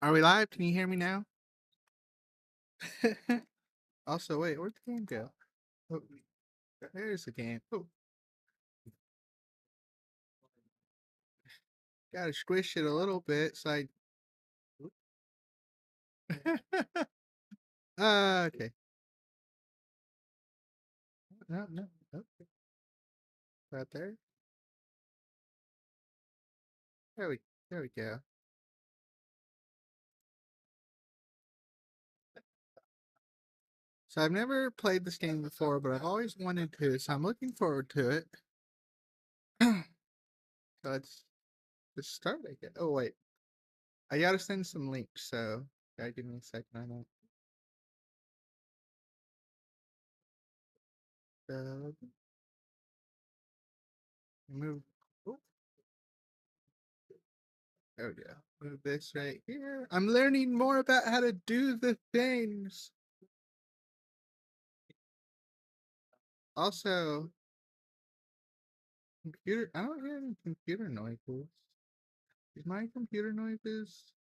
Are we live? Can you hear me now? Also, wait, where'd the game go? Oh, there's the game. Oh, gotta squish it a little bit so I. Okay. No, no. Okay. Right there. There we, there we go. So I've never played this game before, but I've always wanted to, so I'm looking forward to it. So let's just start, I guess. Oh, wait. I gotta send some links, so gotta give me a second on that. Move. Oh, there we go. Move this right here. I'm learning more about how to do the things. Also, computer. I don't hear any computer noises. Is my computer noises?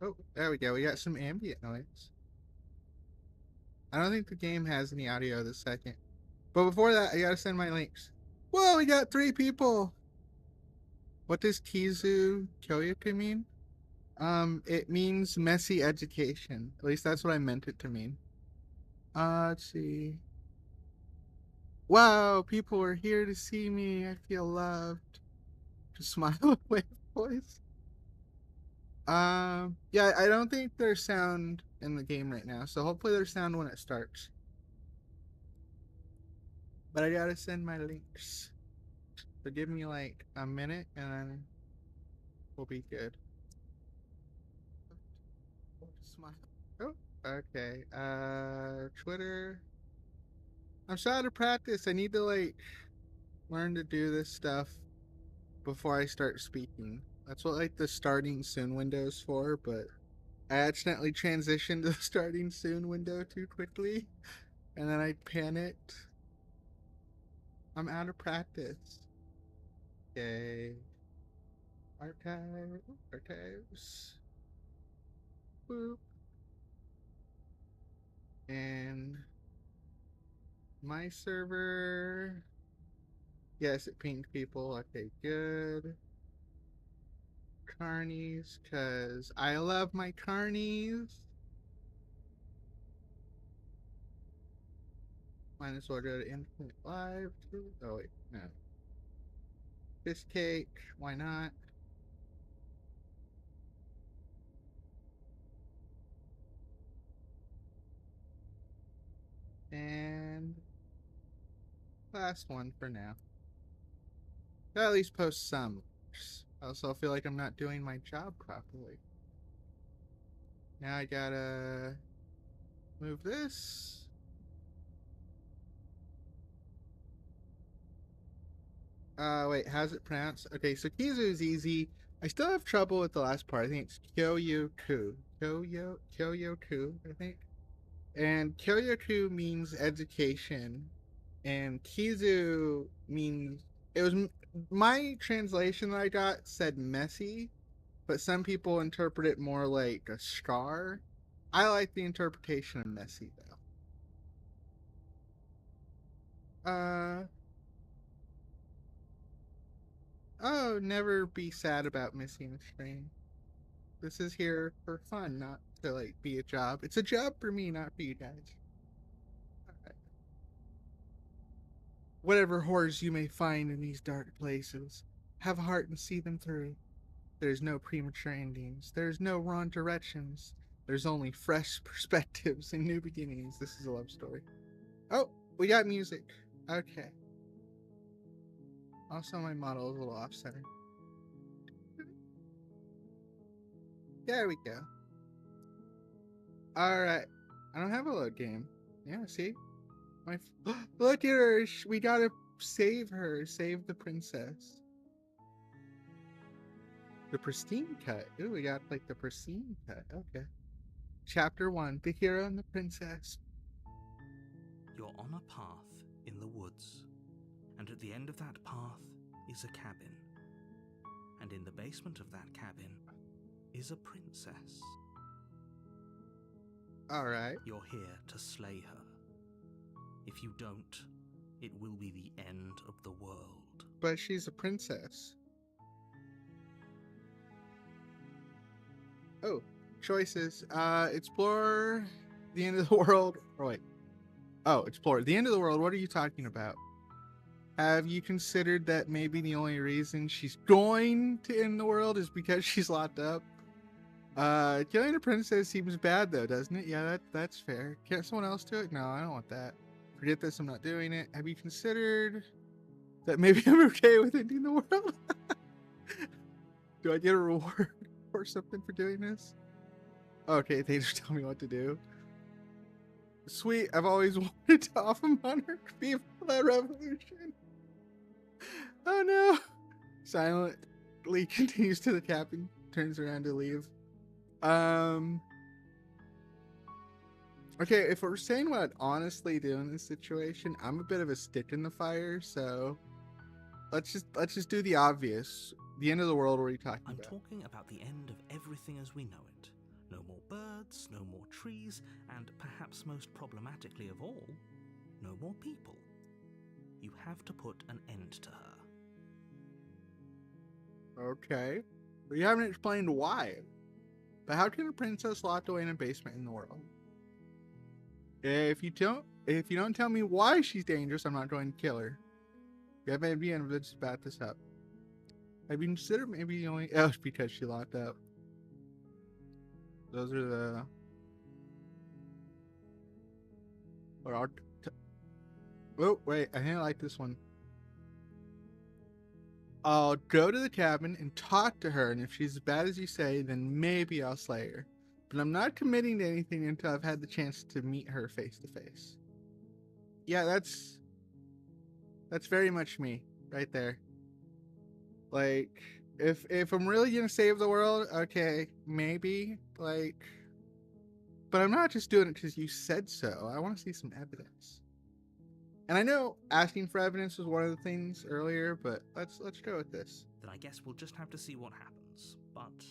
Oh, there we go. We got some ambient noise. I don't think the game has any audio this second. But before that, I gotta send my links. Whoa, we got 3 people. What does Kizu Kyoiku mean? It means messy education. At least that's what I meant it to mean. Let's see. Wow, people are here to see me. I feel loved. Just smile away, boys. Yeah, I don't think there's sound in the game right now, so hopefully there's sound when it starts. But I gotta send my links. So give me like a minute and then we'll be good. Smile. Oh, okay. Twitter. I'm so out of practice. I need to like learn to do this stuff before I start speaking. That's what like the starting soon window is for, but I accidentally transitioned to the starting soon window too quickly, and then I panicked. I'm out of practice. Okay. Archives. Boop. And my server. Yes, it pinged people. Okay, good. Carnies, because I love my carnies. Might as well go to Infinite Live. Oh, wait, no. Fish cake, why not? And last one for now. I'll at least post some. I also feel like I'm not doing my job properly. Now I gotta move this. Wait, how's it pronounced? Okay, so Kizu is easy. I still have trouble with the last part. I think it's Kyoyoku. Kyoyoku, I think. And Kyoyoku means education, and Kizu means it was my translation that I got said messy, but some people interpret it more like a scar. I like the interpretation of messy though. Oh, never be sad about missing a string. This is here for fun, not to like be a job. It's a job for me, not for you guys. Alright. Whatever horrors you may find in these dark places, have a heart and see them through. There's no premature endings. There's no wrong directions. There's only fresh perspectives and new beginnings. This is a love story. Oh, we got music. Okay. Also, my model is a little off center. There we go. Alright. I don't have a load game. Yeah, see? My look at her. We gotta save her. Save the princess. The pristine cut. Ooh, we got like the pristine cut. Okay. Chapter 1, The Hero and the Princess. You're on a path in the woods, and at the end of that path, is a cabin. And in the basement of that cabin is a princess. Alright. You're here to slay her. If you don't, it will be the end of the world. But she's a princess. Oh, choices. Explore the end of the world. Oh, wait. Oh, explore the end of the world. What are you talking about? Have you considered that maybe the only reason she's going to end the world is because she's locked up? Killing a princess seems bad though, doesn't it? Yeah, that's fair. Can't someone else do it? No, I don't want that. Forget this, I'm not doing it. Have you considered that maybe I'm okay with ending the world? Do I get a reward or something for doing this? Okay, they just tell me what to do. Sweet, I've always wanted to offer monarch people that revolution. Oh no. Silently continues to the cabin, turns around to leave. Okay, if we're saying what I'd honestly do in this situation, I'm a bit of a stick in the fire, so let's just do the obvious. The end of the world, what are you talking about? I'm talking about the end of everything as we know it. No more birds, no more trees, and perhaps most problematically of all, no more people. You have to put an end to her. Okay. But you haven't explained why. But how can a princess locked away in a basement in the world? If you don't tell me why she's dangerous, I'm not going to kill her. You have maybe and let's bat this up. Have you considered maybe the only else because she locked up? Those are the oh wait, I think I like this one. I'll go to the cabin and talk to her, and if she's as bad as you say, then maybe I'll slay her. But I'm not committing to anything until I've had the chance to meet her face to face. Yeah, that's very much me right there. Like, if I'm really gonna save the world, okay, maybe, like, but I'm not just doing it because you said so. I want to see some evidence. And I know asking for evidence was one of the things earlier, but let's go with this. Then I guess we'll just have to see what happens. But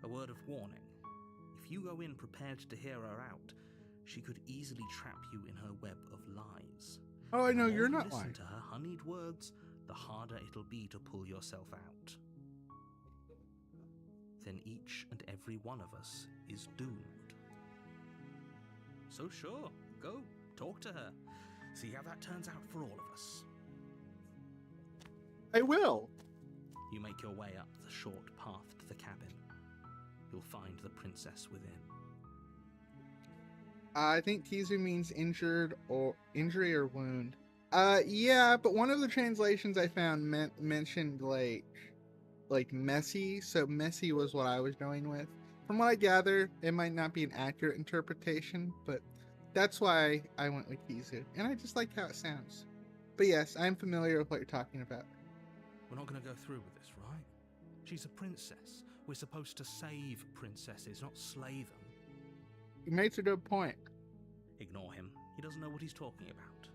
a word of warning. If you go in prepared to hear her out, she could easily trap you in her web of lies. Oh, I know you're not listen lying. to her honeyed words, the harder it'll be to pull yourself out. Then each and every one of us is doomed. So sure, go, talk to her. See how that turns out for all of us. I will. You make your way up the short path to the cabin. You'll find the princess within. I think Kizu means injury or wound. Yeah, but one of the translations I found mentioned like messy, so messy was what I was going with. From what I gather, it might not be an accurate interpretation, but that's why I went with Kizu, and I just like how it sounds. But yes, I'm familiar with what you're talking about. We're not going to go through with this, right? She's a princess. We're supposed to save princesses, not slay them. You made a good point. Ignore him. He doesn't know what he's talking about.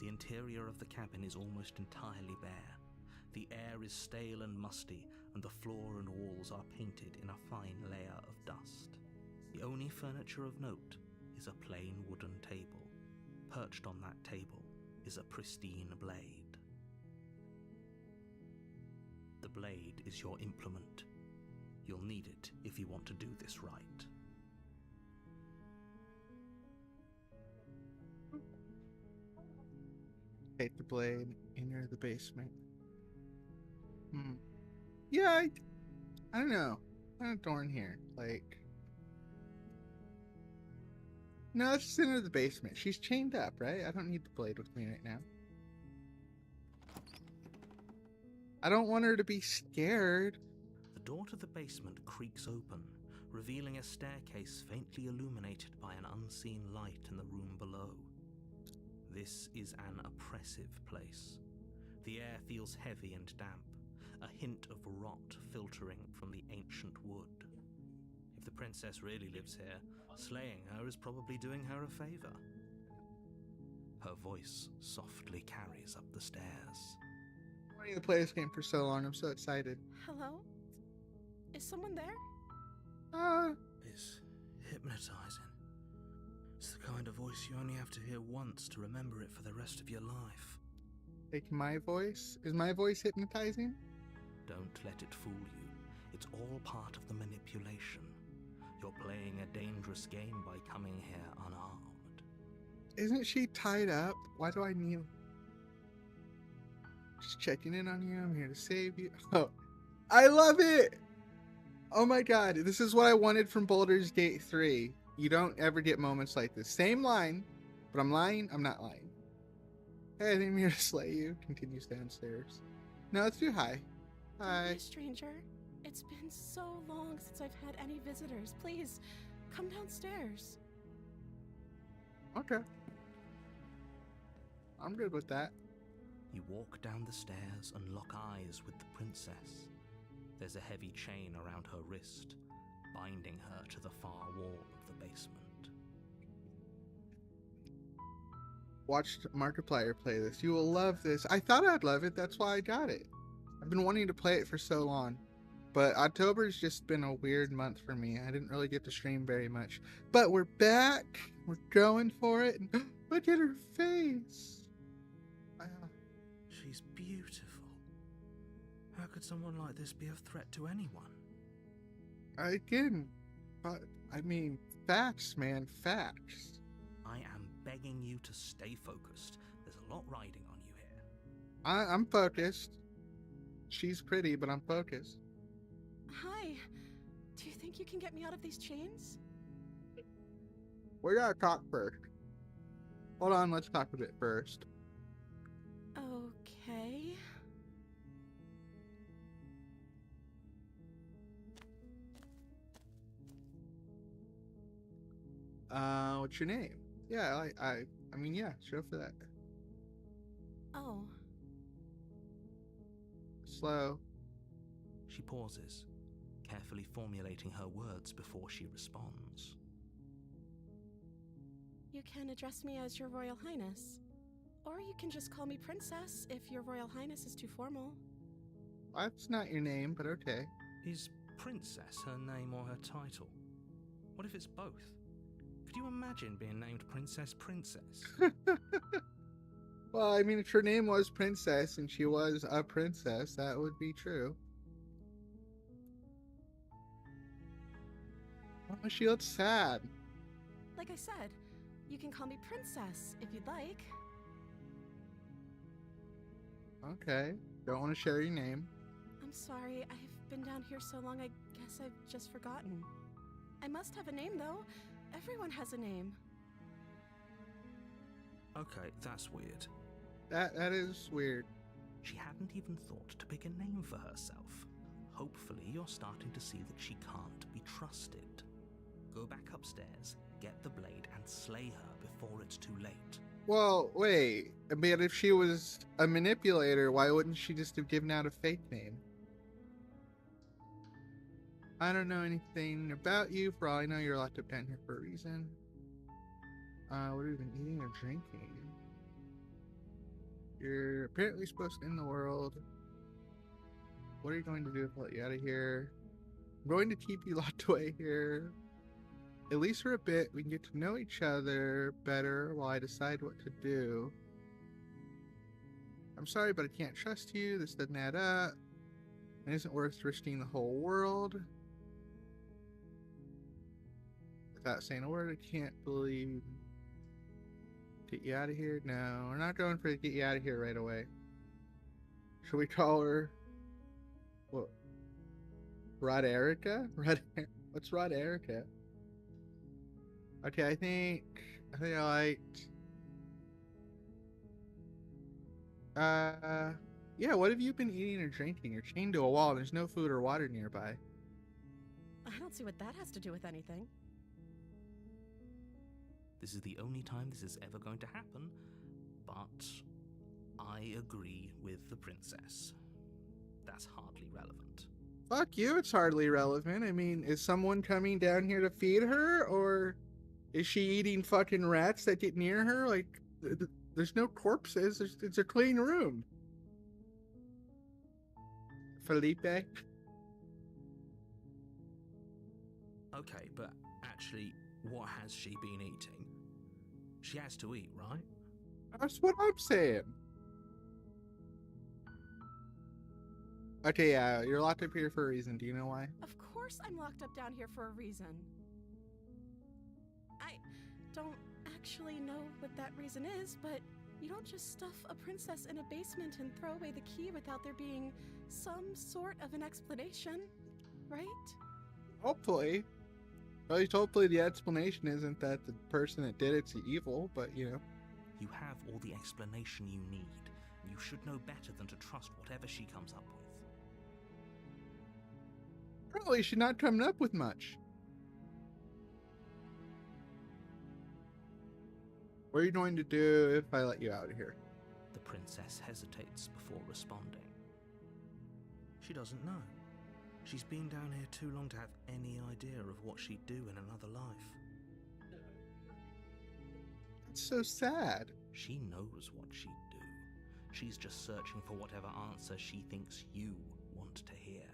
The interior of the cabin is almost entirely bare. The air is stale and musty, and the floor and walls are painted in a fine layer of dust. The only furniture of note is a plain wooden table. Perched on that table is a pristine blade. The blade is your implement. You'll need it if you want to do this right. Take the blade, enter the basement. Yeah, I don't know. I'm torn here. Like, no, let's just enter the basement. She's chained up, right? I don't need the blade with me right now. I don't want her to be scared. The door to the basement creaks open, revealing a staircase faintly illuminated by an unseen light in the room below. This is an oppressive place. The air feels heavy and damp, a hint of rot filtering from the ancient wood. If the princess really lives here, slaying her is probably doing her a favor. Her voice softly carries up the stairs. I'm wanting to play this game for so long. I'm so excited. Hello? Is someone there? It's hypnotizing. It's the kind of voice you only have to hear once to remember it for the rest of your life. Like my voice? Is my voice hypnotizing? Don't let it fool you. It's all part of the manipulation. You're playing a dangerous game by coming here unarmed. Isn't she tied up? Why do I kneel? Just checking in on you. I'm here to save you. Oh, I love it! Oh my god, this is what I wanted from Baldur's Gate 3. You don't ever get moments like this. Same line, but I'm lying. I'm not lying. Hey, I think I'm here to slay you. Continues downstairs. No, it's too high. Don't Hi. be a stranger. It's been so long since I've had any visitors. Please, come downstairs. Okay. I'm good with that. You walk down the stairs and lock eyes with the princess. There's a heavy chain around her wrist, binding her to the far wall of the basement. Watched Markiplier play this. You will love this. I thought I'd love it. That's why I got it. I've been wanting to play it for so long. But October's just been a weird month for me. I didn't really get to stream very much. But we're back. We're going for it. Look at her face. She's beautiful. How could someone like this be a threat to anyone? Again, but I mean, facts, man, facts. I am begging you to stay focused. There's a lot riding on you here. I'm focused. She's pretty, but I'm focused. Hi. Do you think you can get me out of these chains? We gotta talk first. Hold on, let's talk a bit first. Okay. What's your name? Yeah, I mean, yeah, sure for that. Oh. Slow. She pauses, carefully formulating her words before she responds. You can address me as Your Royal Highness. Or you can just call me Princess if Your Royal Highness is too formal. That's not your name, but okay. Is Princess her name or her title? What if it's both? Could you imagine being named Princess? Well, I mean, if her name was Princess and she was a princess, that would be true. Oh, she looks sad. Like I said, you can call me Princess if you'd like. Okay. Don't want to share your name. I'm sorry, I've been down here so long I guess I've just forgotten. I must have a name though. Everyone has a name. Okay, that's weird. That is weird. She hadn't even thought to pick a name for herself. Hopefully you're starting to see that she can't be trusted. Go back upstairs, get the blade, and slay her before it's too late. Well, wait. I mean, if she was a manipulator, why wouldn't she just have given out a fake name? I don't know anything about you. For all I know, you're locked up down here for a reason. What have you been eating or drinking? You're apparently supposed to end the world. What are you going to do if I let you out of here? I'm going to keep you locked away here. At least for a bit, we can get to know each other better while I decide what to do. I'm sorry, but I can't trust you. This doesn't add up. It isn't worth risking the whole world. Without saying a word, I can't believe. Get you out of here? No, we're not going for it. Get you out of here right away. Should we call her? What? Rod Erica? What's Rod Erica? Okay, I think I liked. Yeah. What have you been eating or drinking? You're chained to a wall. There's no food or water nearby. I don't see what that has to do with anything. This is the only time this is ever going to happen, but I agree with the princess. That's hardly relevant. Fuck you, it's hardly relevant. I mean, is someone coming down here to feed her, or is she eating fucking rats that get near her? Like, there's no corpses. It's a clean room. Felipe? Okay, but actually, what has she been eating? She has to eat, right? That's what I'm saying. Okay, yeah, you're locked up here for a reason. Do you know why? Of course I'm locked up down here for a reason. I don't actually know what that reason is, but you don't just stuff a princess in a basement and throw away the key without there being some sort of an explanation, right? Hopefully. At least hopefully the explanation isn't that the person that did it's evil, but you know. You have all the explanation you need. You should know better than to trust whatever she comes up with. Apparently she's not coming up with much. What are you going to do if I let you out of here? The princess hesitates before responding. She doesn't know. She's been down here too long to have any idea of what she'd do in another life. It's so sad. She knows what she'd do. She's just searching for whatever answer she thinks you want to hear.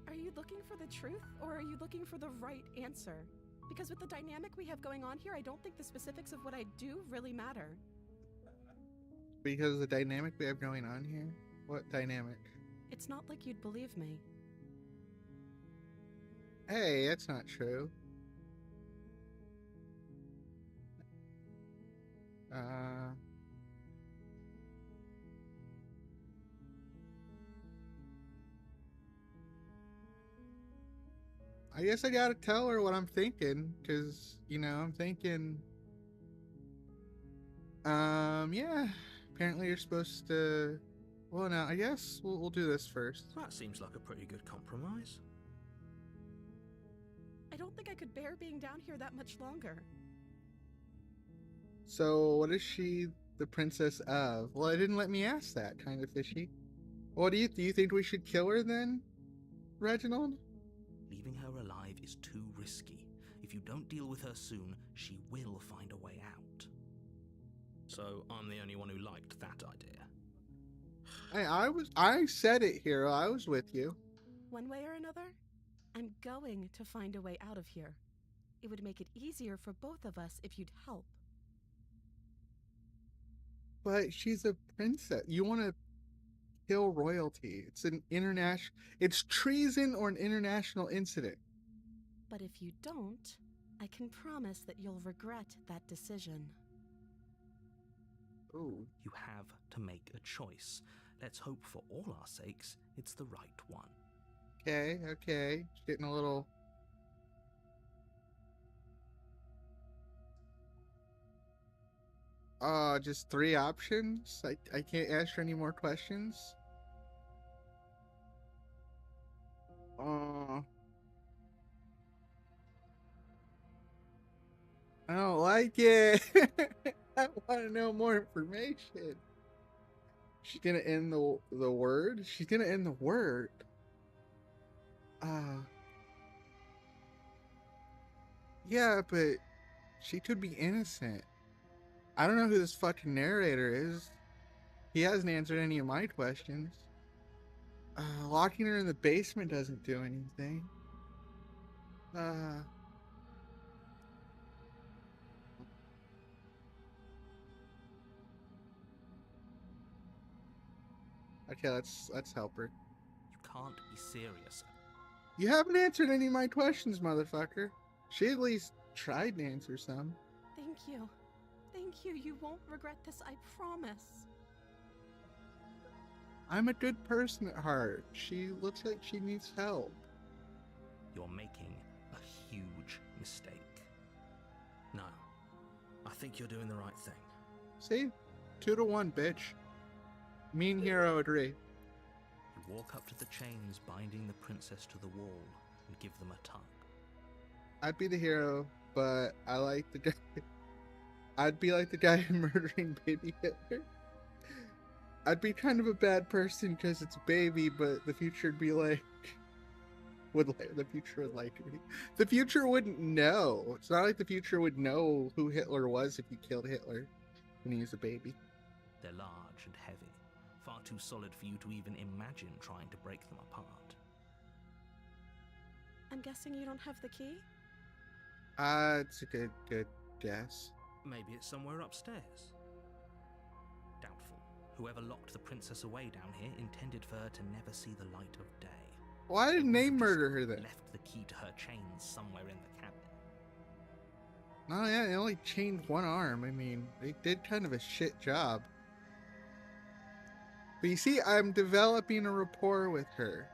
Are you looking for the truth, or are you looking for the right answer? Because with the dynamic we have going on here, I don't think the specifics of what I do really matter. Because of the dynamic we have going on here? What dynamic? It's not like you'd believe me. Hey, that's not true. I guess I gotta tell her what I'm thinking, because, you know, I'm thinking, yeah, apparently you're supposed to, well, no, I guess we'll do this first. That seems like a pretty good compromise. I don't think I could bear being down here that much longer. So, what is she the princess of? Well, it didn't let me ask that, kind of fishy. What do you think we should kill her then, Reginald? Leaving her alive is too risky. If you don't deal with her soon, she will find a way out. So I'm the only one who liked that idea. I said it, Hero. I was with you. One way or another, I'm going to find a way out of here. It would make it easier for both of us if you'd help. But she's a princess. You want to kill royalty. It's treason or an international incident. But if you don't, I can promise that you'll regret that decision. Ooh. You have to make a choice. Let's hope for all our sakes it's the right one. Okay. She's getting a little... just 3 options? I can't ask her any more questions? I don't like it. I want to know more information. She's gonna end the word? She's gonna end the word. Yeah, but she could be innocent. I don't know who this fucking narrator is. He hasn't answered any of my questions. Locking her in the basement doesn't do anything. Okay, let's help her. You can't be serious. You haven't answered any of my questions, motherfucker. She at least tried to answer some. Thank you. Thank you. You won't regret this, I promise. I'm a good person at heart. She looks like she needs help. You're making a huge mistake. No, I think you're doing the right thing. See? 2-1, bitch. Me and Hero agree. You walk up to the chains binding the princess to the wall and give them a tug. I'd be the hero, but I like the guy. I'd be like the guy murdering baby Hitler. I'd be kind of a bad person because it's a baby, but the future would be like, the future would like me. The future wouldn't know. It's not like the future would know who Hitler was if you killed Hitler when he was a baby. They're large and heavy, far too solid for you to even imagine trying to break them apart. I'm guessing you don't have the key? It's a good guess. Maybe it's somewhere upstairs. Doubtful. Whoever locked the princess away down here intended for her to never see the light of day. Why didn't they murder her then? Left the key to her chains somewhere in the cabin. No, yeah, they only chained one arm. I mean, they did kind of a shit job. But you see, I'm developing a rapport with her.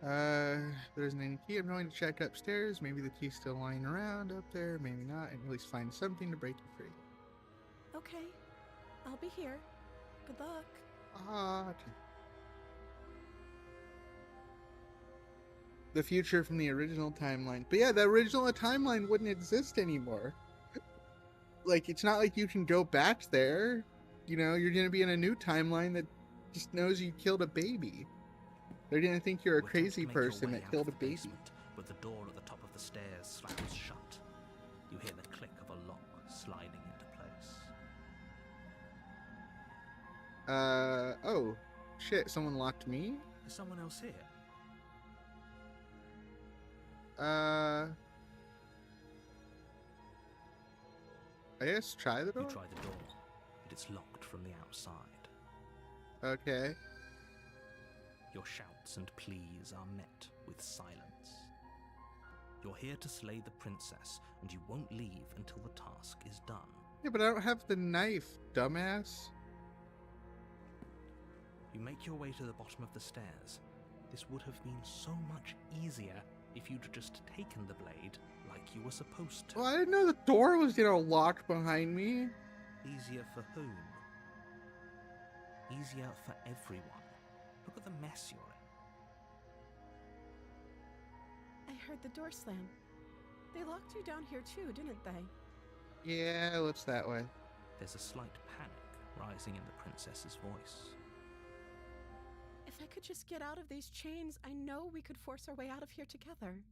There isn't any key. I'm going to check upstairs. Maybe the key's still lying around up there. Maybe not. And at least find something to break you free. Okay. I'll be here. Good luck. Okay. The future from the original timeline. But yeah, the original timeline wouldn't exist anymore. Like, it's not like you can go back there. You know, you're going to be in a new timeline that just knows you killed a baby. They're going to think you're a crazy person that killed a baby. But the door at the top of the stairs slams shut. You hear the click of a lock sliding into place. Oh. Shit, someone locked me? Is someone else here? I guess try the door? You try the door, but it's locked from the outside. Okay. Your shouts and pleas are met with silence. You're here to slay the princess, and you won't leave until the task is done. Yeah, but I don't have the knife, dumbass. You make your way to the bottom of the stairs. This would have been so much easier if you'd just taken the blade like you were supposed to. Well, I didn't know the door was, locked behind me. Easier for whom? Easier for everyone. Look at the mess you're in. I heard the door slam. They locked you down here too, didn't they? Yeah, what's that way? There's a slight panic rising in the princess's voice. If I could just get out of these chains, I know we could force our way out of here together.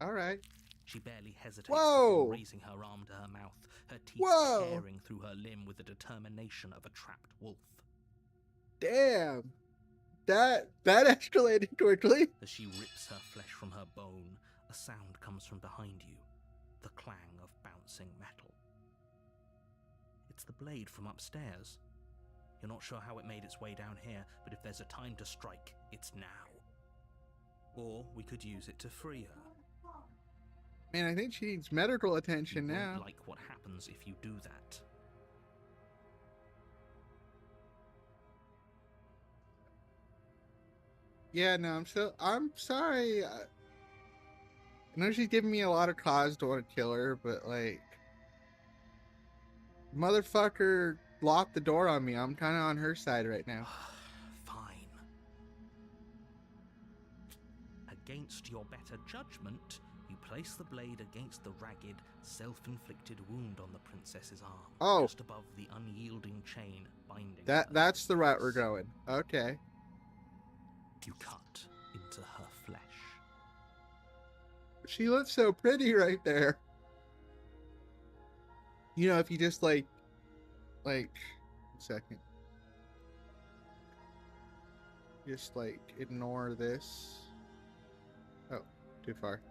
Alright. She barely hesitates Whoa! before raising her arm to her mouth, her teeth Whoa! tearing through her limb with the determination of a trapped wolf. Damn. That escalated quickly. As she rips her flesh from her bone, a sound comes from behind you, the clang of bouncing metal. It's the blade from upstairs. You're not sure how it made its way down here, but if there's a time to strike, it's now. Or we could use it to free her. Man, I think she needs medical attention You now. won't like what happens if you do that. Yeah, no, I'm sorry. I know she's giving me a lot of cause to want to kill her, but motherfucker locked the door on me. I'm kind of on her side right now. Fine. Against your better judgment, you place the blade against the ragged, self-inflicted wound on the princess's arm, just above the unyielding chain binding. That's the route we're going. Okay. You cut into her flesh. She looks so pretty right there. You know, if you just a second. Just ignore this. Oh, too far.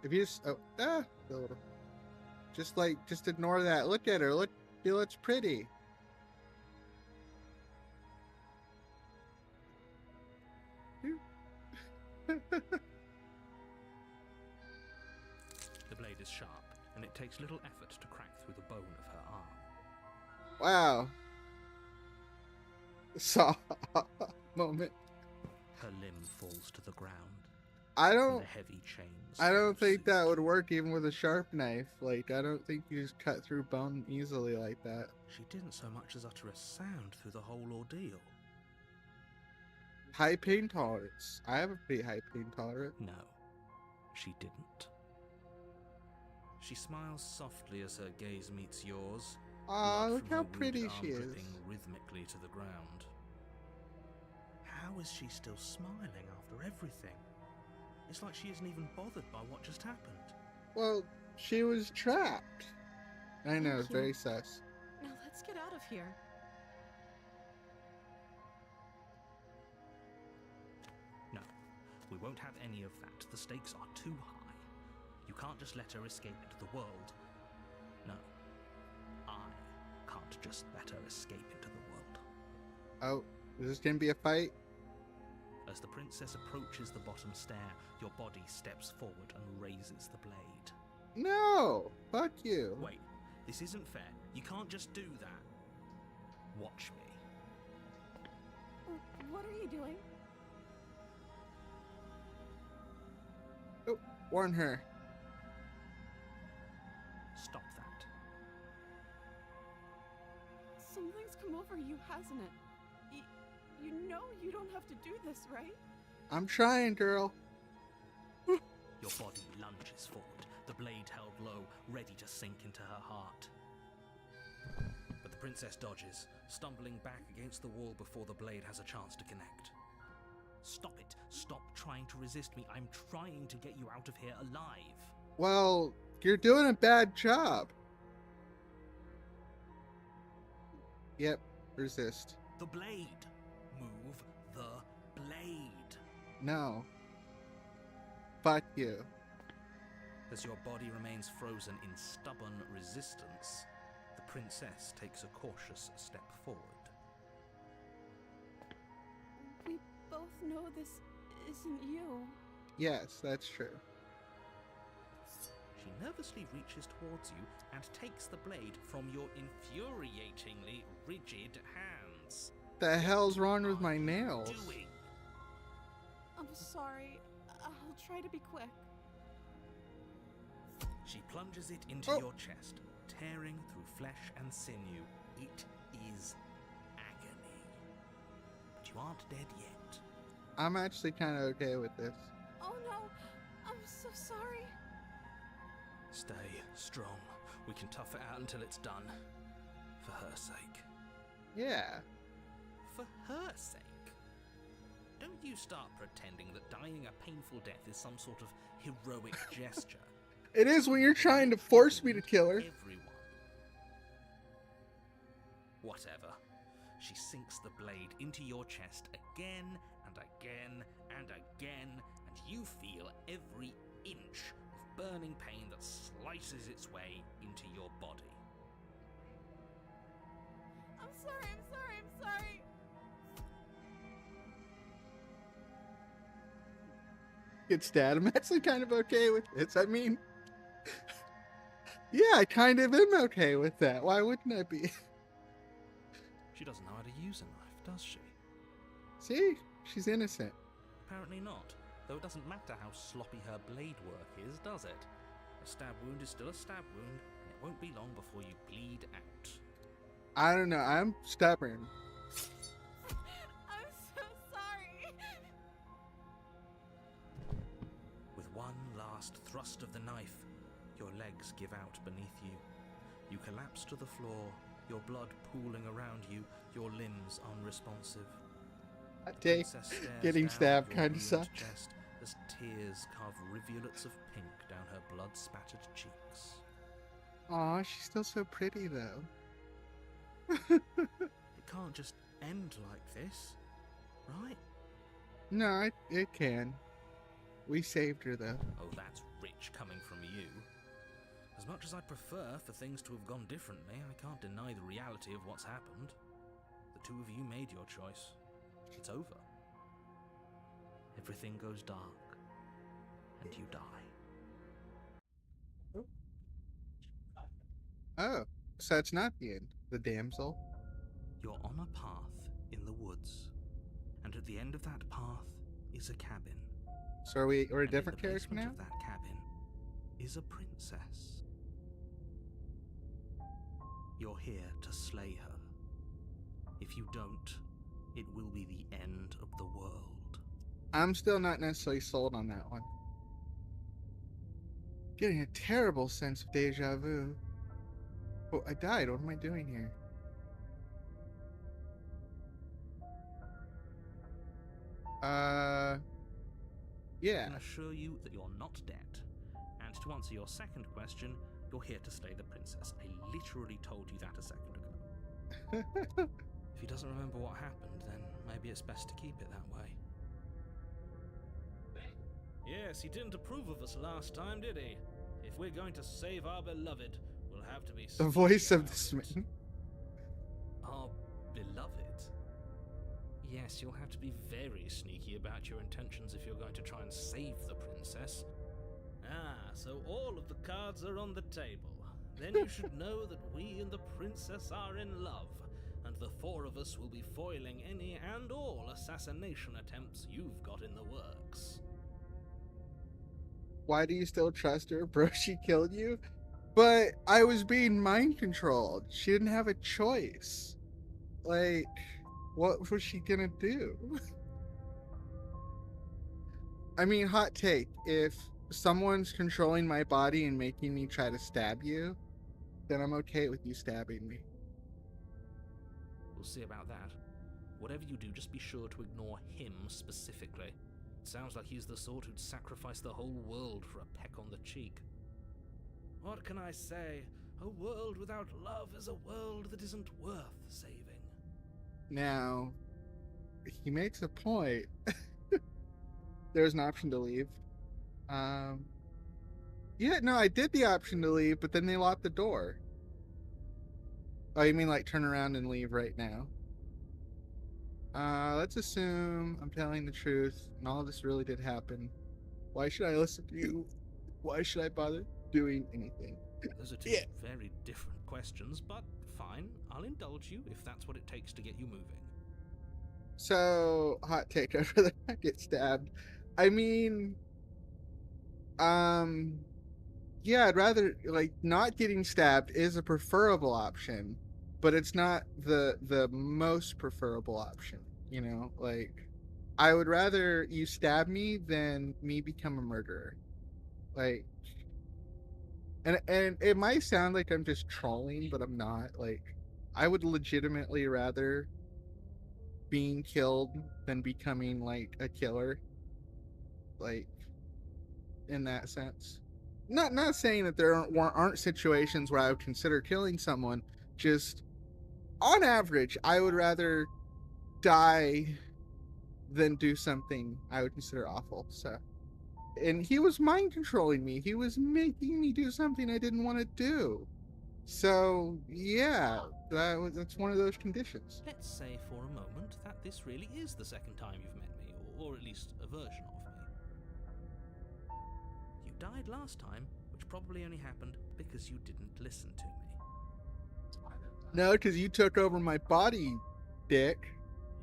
If you just a little. Just ignore that. Look at her. Look, she looks pretty. The blade is sharp, and it takes little effort to crack through the bone of her arm. Wow. Saw moment. Her limb falls to the ground. I and don't the heavy chains think that would work even with a sharp knife. I don't think you just cut through bone easily like that. She didn't so much as utter a sound through the whole ordeal. High pain tolerance. I have a pretty high pain tolerance. No, she didn't. She smiles softly as her gaze meets yours. Aw, blood look from how her wounded pretty arm she is. dripping rhythmically to the ground. How is she still smiling after everything? It's like she isn't even bothered by what just happened. Well, she was trapped. I know, Thank it's you. very sus. Now let's get out of here. No, we won't have any of that. The stakes are too high. You can't just let her escape into the world. No, I can't just let her escape into the world. Oh, is this gonna be a fight? As the princess approaches the bottom stair, your body steps forward and raises the blade. No! Fuck you. Wait, this isn't fair. You can't just do that. Watch me. What are you doing? Oh, warn her. Stop that. Something's come over you, hasn't it? You know you don't have to do this, right? I'm trying, girl. Your body lunges forward, the blade held low, ready to sink into her heart. But the princess dodges, stumbling back against the wall before the blade has a chance to connect. Stop it. Stop trying to resist me. I'm trying to get you out of here alive. Well, you're doing a bad job. Yep, resist. The blade. Move the blade. No. Fuck you. As your body remains frozen in stubborn resistance, the princess takes a cautious step forward. We both know this isn't you. Yes, that's true. She nervously reaches towards you and takes the blade from your infuriatingly rigid hands. The hell's wrong with my nails? Doing? I'm sorry. I'll try to be quick. She plunges it into your chest, tearing through flesh and sinew. It is agony. But you aren't dead yet. I'm actually kind of okay with this. Oh no, I'm so sorry. Stay strong. We can tough it out until it's done. For her sake. Yeah. For her sake? Don't you start pretending that dying a painful death is some sort of heroic gesture. It is when you're trying to force me to kill her. Everyone. Whatever. She sinks the blade into your chest again and again and again, and you feel every inch of burning pain that slices its way into your body. I'm sorry. Get stabbed. I'm actually kind of okay with this. I mean, yeah, I kind of am okay with that. Why wouldn't I be? She doesn't know how to use a knife, does she? See? She's innocent. Apparently not, though it doesn't matter how sloppy her blade work is, does it? A stab wound is still a stab wound, and it won't be long before you bleed out. I don't know. I'm stubborn. I'm so sorry. With one last thrust of the knife, your legs give out beneath you. You collapse to the floor, your blood pooling around you, your limbs unresponsive. Take getting stabbed kind of sucks. Chest as tears carve rivulets of pink down her blood-spattered cheeks. Aw, she's still so pretty though. It can't just end like this, right? No, it can. We saved her though. Oh, that's rich coming from you. As much as I'd prefer for things to have gone differently, I can't deny the reality of what's happened. The two of you made your choice. It's over. Everything goes dark, and you die. Oh, so it's not the end. The damsel. You're on a path in the woods, and at the end of that path is a cabin. So we're a And different in the character basement now? of that cabin is a princess. You're here to slay her. If you don't, it will be the end of the world. I'm still not necessarily sold on that one. Getting a terrible sense of deja vu. Oh, I died. What am I doing here? I Yeah. can assure you that you're not dead. And to answer your second question, you're here to slay the princess. I literally told you that a second ago. If he doesn't remember what happened, then maybe it's best to keep it that way. Yes, he didn't approve of us last time, did he? If we're going to save our beloved, we'll have to be The voice of about this it. man. Our beloved? Yes, you'll have to be very sneaky about your intentions if you're going to try and save the princess. Ah, so all of the cards are on the table. Then you should know that we and the princess are in love, and the four of us will be foiling any and all assassination attempts you've got in the works. Why do you still trust her? Bro, she killed you? But I was being mind controlled. She didn't have a choice. Like, what was she gonna do? I mean, hot take. If someone's controlling my body and making me try to stab you, then I'm okay with you stabbing me. We'll see about that. Whatever you do, just be sure to ignore him specifically. It sounds like he's the sort who'd sacrifice the whole world for a peck on the cheek. What can I say? A world without love is a world that isn't worth saving. Now, he makes a point. There's an option to leave. Yeah, no, I did the option to leave, but then they locked the door. Oh, you mean like turn around and leave right now? Let's assume I'm telling the truth and all this really did happen. Why should I listen to you? Why should I bother doing anything? Those are two very different questions, but fine. I'll indulge you if that's what it takes to get you moving. So, hot take, I'd rather not get stabbed. I mean, yeah, I'd rather, like, not getting stabbed is a preferable option, but it's not the most preferable option, you know? Like, I would rather you stab me than me become a murderer. Like, and it might sound like I'm just trolling, but I'm not. Like, I would legitimately rather being killed than becoming like a killer. Like, in that sense. Not saying that there aren't situations where I would consider killing someone. Just on average, I would rather die than do something I would consider awful. So, and he was mind controlling me. He was making me do something I didn't want to do. So yeah, that's one of those conditions. Let's say for a moment that this really is the second time you've met me, or at least a version of me. You died last time, which probably only happened because you didn't listen to me. No, because you took over my body, dick.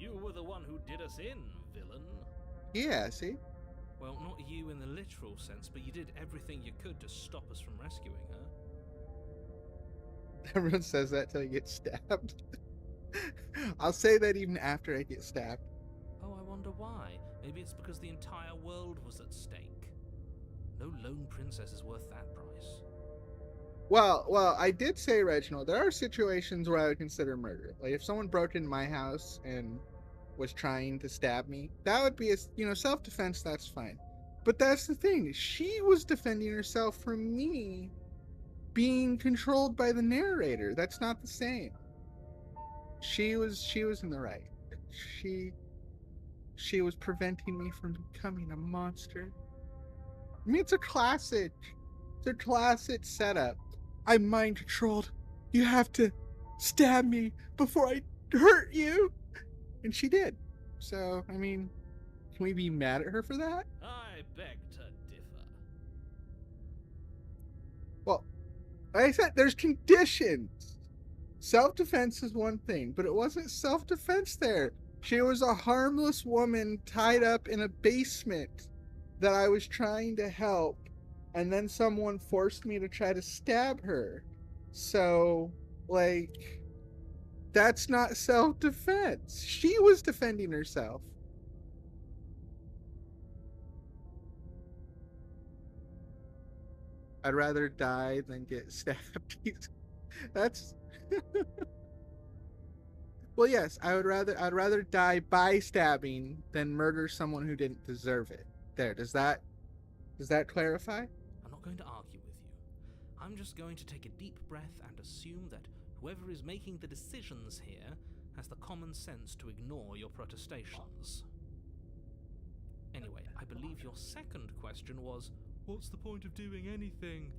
You were the one who did us in, villain. Yeah, see? Well, not you in the literal sense, but you did everything you could to stop us from rescuing her. Everyone says that till you get stabbed. I'll say that even after I get stabbed. Oh, I wonder why. Maybe it's because the entire world was at stake. No lone princess is worth that price. Well, I did say, Reginald, there are situations where I would consider murder. Like, if someone broke into my house and was trying to stab me, that would be self-defense, that's fine. But that's the thing. She was defending herself from me being controlled by the narrator. That's not the same. She was in the right. She was preventing me from becoming a monster. I mean, it's a classic setup. I'm mind controlled. You have to stab me before I hurt you. And she did. So, I mean, can we be mad at her for that? I beg to differ. Well, like I said, there's conditions. Self-defense is one thing, but it wasn't self-defense there. She was a harmless woman tied up in a basement that I was trying to help, and then someone forced me to try to stab her. So, like, that's not self-defense. She was defending herself. I'd rather die than get stabbed. That's well, yes, I'd rather die by stabbing than murder someone who didn't deserve it. There, does that clarify? I'm not going to argue with you. I'm just going to take a deep breath and assume that whoever is making the decisions here has the common sense to ignore your protestations. Anyway, I believe your second question was, what's the point of doing anything?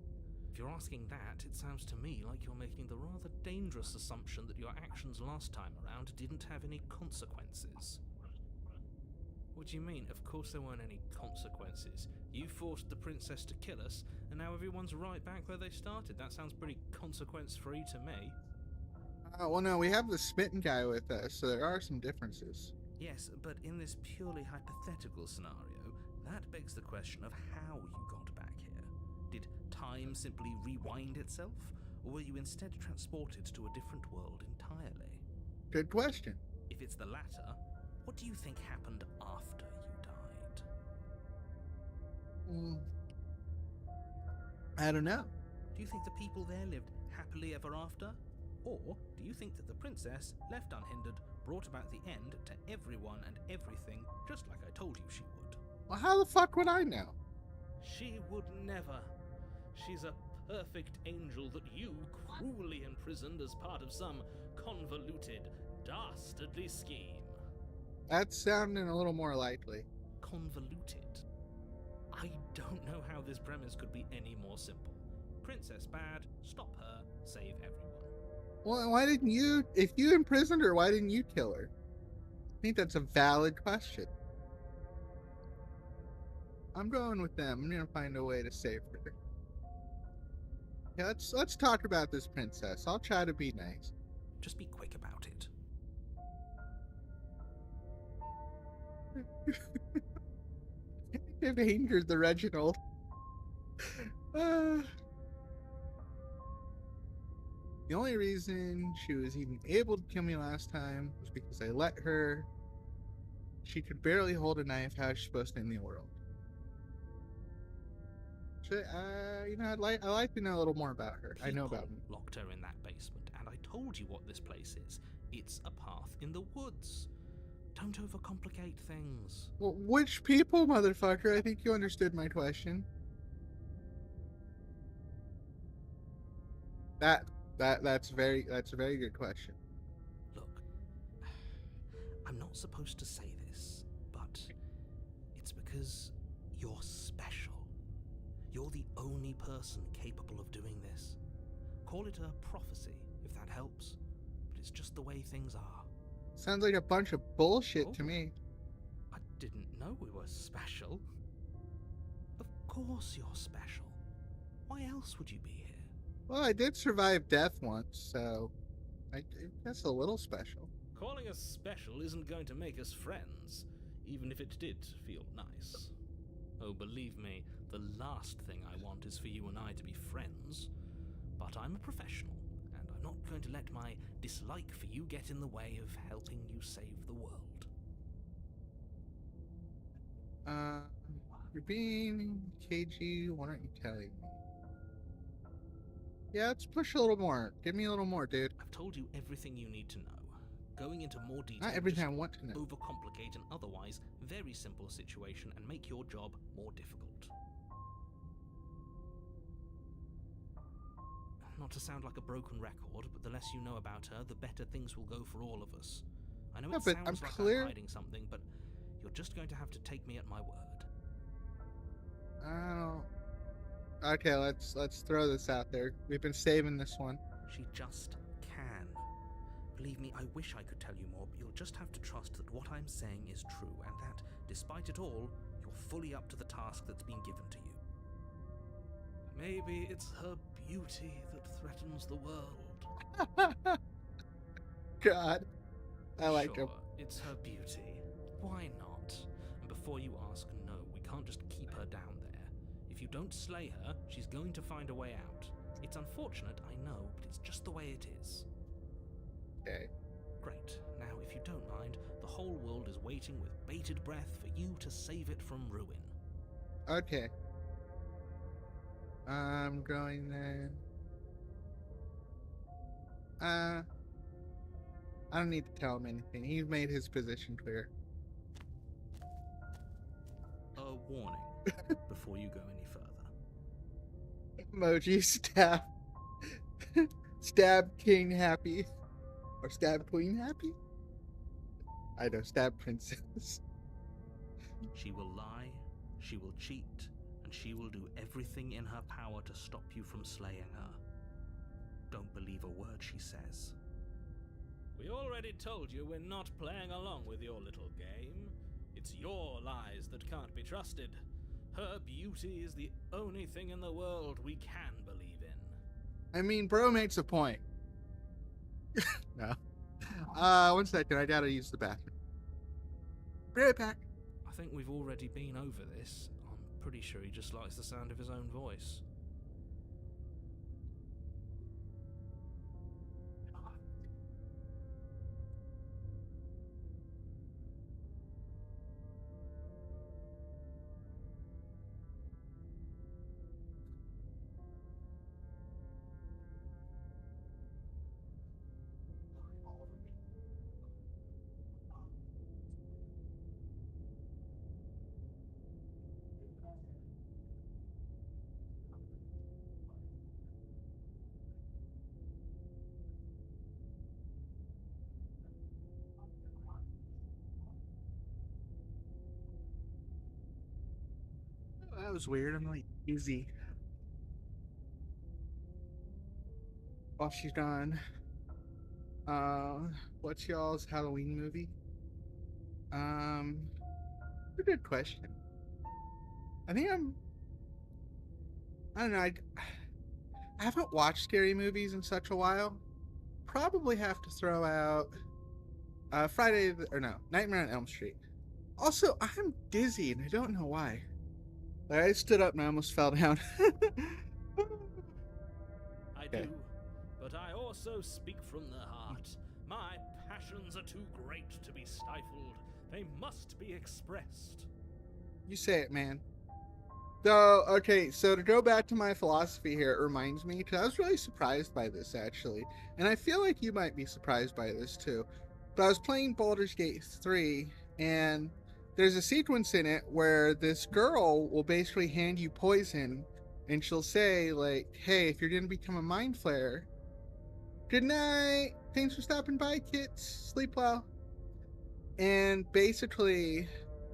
If you're asking that, it sounds to me like you're making the rather dangerous assumption that your actions last time around didn't have any consequences. What do you mean? Of course there weren't any consequences. You forced the princess to kill us, and now everyone's right back where they started. That sounds pretty consequence-free to me. Well, no, we have the smitten guy with us, so there are some differences. Yes, but in this purely hypothetical scenario, that begs the question of how you got back here. Did time simply rewind itself, or were you instead transported to a different world entirely? Good question. If it's the latter, what do you think happened after you died? I don't know. Do you think the people there lived happily ever after? Or do you think that the princess, left unhindered, brought about the end to everyone and everything, just like I told you she would? Well, how the fuck would I know? She would never. She's a perfect angel that you cruelly imprisoned as part of some convoluted, dastardly scheme. That's sounding a little more likely. Convoluted? I don't know how this premise could be any more simple. Princess bad, stop her, save everyone. Well, why didn't you, if you imprisoned her, why didn't you kill her? I think that's a valid question. I'm going with them. I'm gonna find a way to save her. Yeah, let's talk about this princess. I'll try to be nice. Just be quick about it. I've angered the Reginald. The only reason she was even able to kill me last time was because I let her. She could barely hold a knife. How is she supposed to in the world? I'd like to know a little more about her. People I know about me. locked her in that basement, and I told you what this place is. It's a path in the woods. Don't overcomplicate things. Well, which people, motherfucker? I think you understood my question. That's a very good question. Look, I'm not supposed to say this, but it's because you're special. You're the only person capable of doing this. Call it a prophecy, if that helps, but it's just the way things are. Sounds like a bunch of bullshit to me. I didn't know we were special. Of course you're special. Why else would you be here? Well, I did survive death once, so I guess a little special. Calling us special isn't going to make us friends, even if it did feel nice. Oh, believe me, the last thing I want is for you and I to be friends. But I'm a professional, and I'm not going to let my dislike for you get in the way of helping you save the world. You're being cagey. Why aren't you telling me? Yeah, let's push a little more. Give me a little more, dude. I've told you everything you need to know. Going into more detail Not everything I want to know. Overcomplicate an otherwise very simple situation and make your job more difficult. Not to sound like a broken record, but the less you know about her, the better things will go for all of us. I know it but sounds like clear. I'm hiding something, but you're just going to have to take me at my word. Okay, let's throw this out there. We've been saving this one. She just can. Believe me, I wish I could tell you more, but you'll just have to trust that what I'm saying is true, and that, despite it all, you're fully up to the task that's been given to you. Maybe it's her beauty that threatens the world. God, I like sure, him. It's her beauty. Why not? And before you ask, no, we can't just keep her down there. If you don't slay her, she's going to find a way out. It's unfortunate, I know, but it's just the way it is. Okay. Great. Now, if you don't mind, the whole world is waiting with bated breath for you to save it from ruin. Okay. I'm going there. I don't need to tell him anything. He made his position clear. A warning before you go any further. Emoji stab. Stab king happy. Or stab queen happy? I know, stab princess. She will lie, she will cheat, and she will do everything in her power to stop you from slaying her. Don't believe a word she says. We already told you we're not playing along with your little game. It's your lies that can't be trusted. Her beauty is the only thing in the world we can believe in. I mean, bro makes a point. No. 1 second, I gotta use the bathroom. Be right back. I think we've already been over this. I'm pretty sure he just likes the sound of his own voice. That was weird. I'm like, easy. While she's gone. What's y'all's Halloween movie? A good question. I don't know, I haven't watched scary movies in such a while. Probably have to throw out Nightmare on Elm Street. Also, I'm dizzy and I don't know why. Like, I stood up and I almost fell down. I do, but I also speak from the heart. My passions are too great to be stifled. They must be expressed. You say it, man. So to go back to my philosophy here, it reminds me, because I was really surprised by this, actually. And I feel like you might be surprised by this, too. But I was playing Baldur's Gate 3, and there's a sequence in it where this girl will basically hand you poison, and she'll say, like, hey, if you're going to become a mind flayer, good night. Thanks for stopping by, kids. Sleep well. And basically,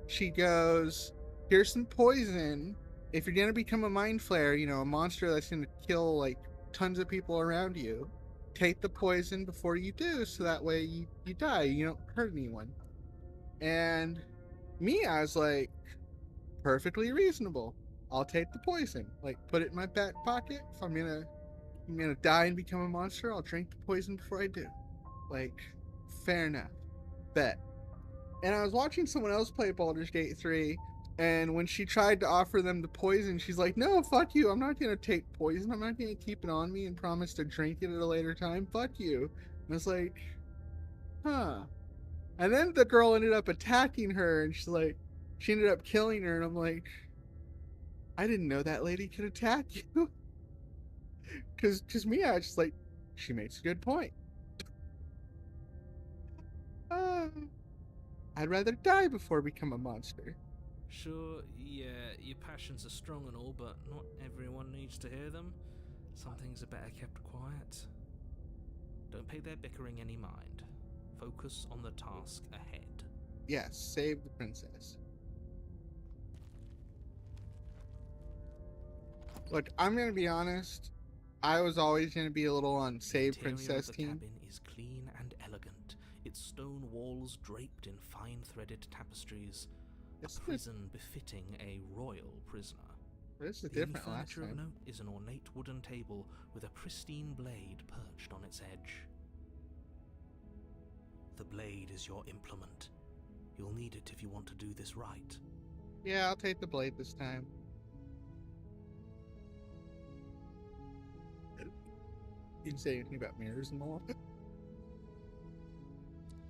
she goes, here's some poison. If you're going to become a mind flayer, a monster that's going to kill, like, tons of people around you, take the poison before you do, so that way you die. You don't hurt anyone. And me, I was like, perfectly reasonable. I'll take the poison. Like, put it in my back pocket. If I'm gonna die and become a monster, I'll drink the poison before I do. Like, fair enough. Bet. And I was watching someone else play Baldur's Gate 3, and when she tried to offer them the poison, she's like, no, fuck you. I'm not gonna take poison. I'm not gonna keep it on me and promise to drink it at a later time. Fuck you. And I was like, huh. And then the girl ended up attacking her, and she ended up killing her, and I'm like, I didn't know that lady could attack you. Cause me, I was just like, she makes a good point. I'd rather die before become a monster. Sure, yeah, your passions are strong and all, but not everyone needs to hear them. Some things are better kept quiet. Don't pay their bickering any mind. Focus on the task ahead. Yes, save the princess. Look, I'm gonna be honest. I was always gonna be a little on save princess The team. cabin is clean and elegant, its stone walls draped in fine threaded tapestries. A prison befitting a royal prisoner. This is The only different last furniture of time. note is an ornate wooden table with a pristine blade perched on its edge. The blade is your implement. You'll need it if you want to do this right. Yeah, I'll take the blade this time. You didn't say anything about mirrors and all.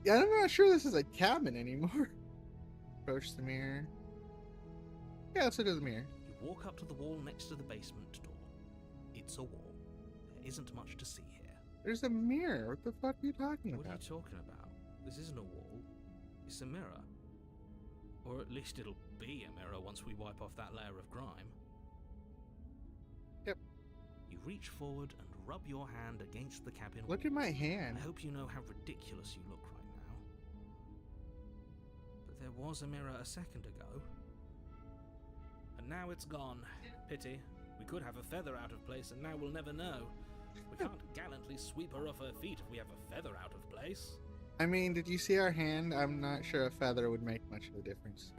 Yeah, I'm not sure this is a cabin anymore. Approach the mirror. Yeah, let's look at the mirror. You walk up to the wall next to the basement door. It's a wall. There isn't much to see here. There's a mirror. What the fuck are you talking What are you about? talking about? This isn't a wall. It's a mirror. Or at least it'll be a mirror once we wipe off that layer of grime. Yep. You reach forward and rub your hand against the cabin Look wall. at my hand. I hope you know how ridiculous you look right now. But there was a mirror a second ago. And now it's gone. Pity. We could have a feather out of place and now we'll never know. We can't gallantly sweep her off her feet if we have a feather out of place. I mean, did you see our hand? I'm not sure a feather would make much of a difference.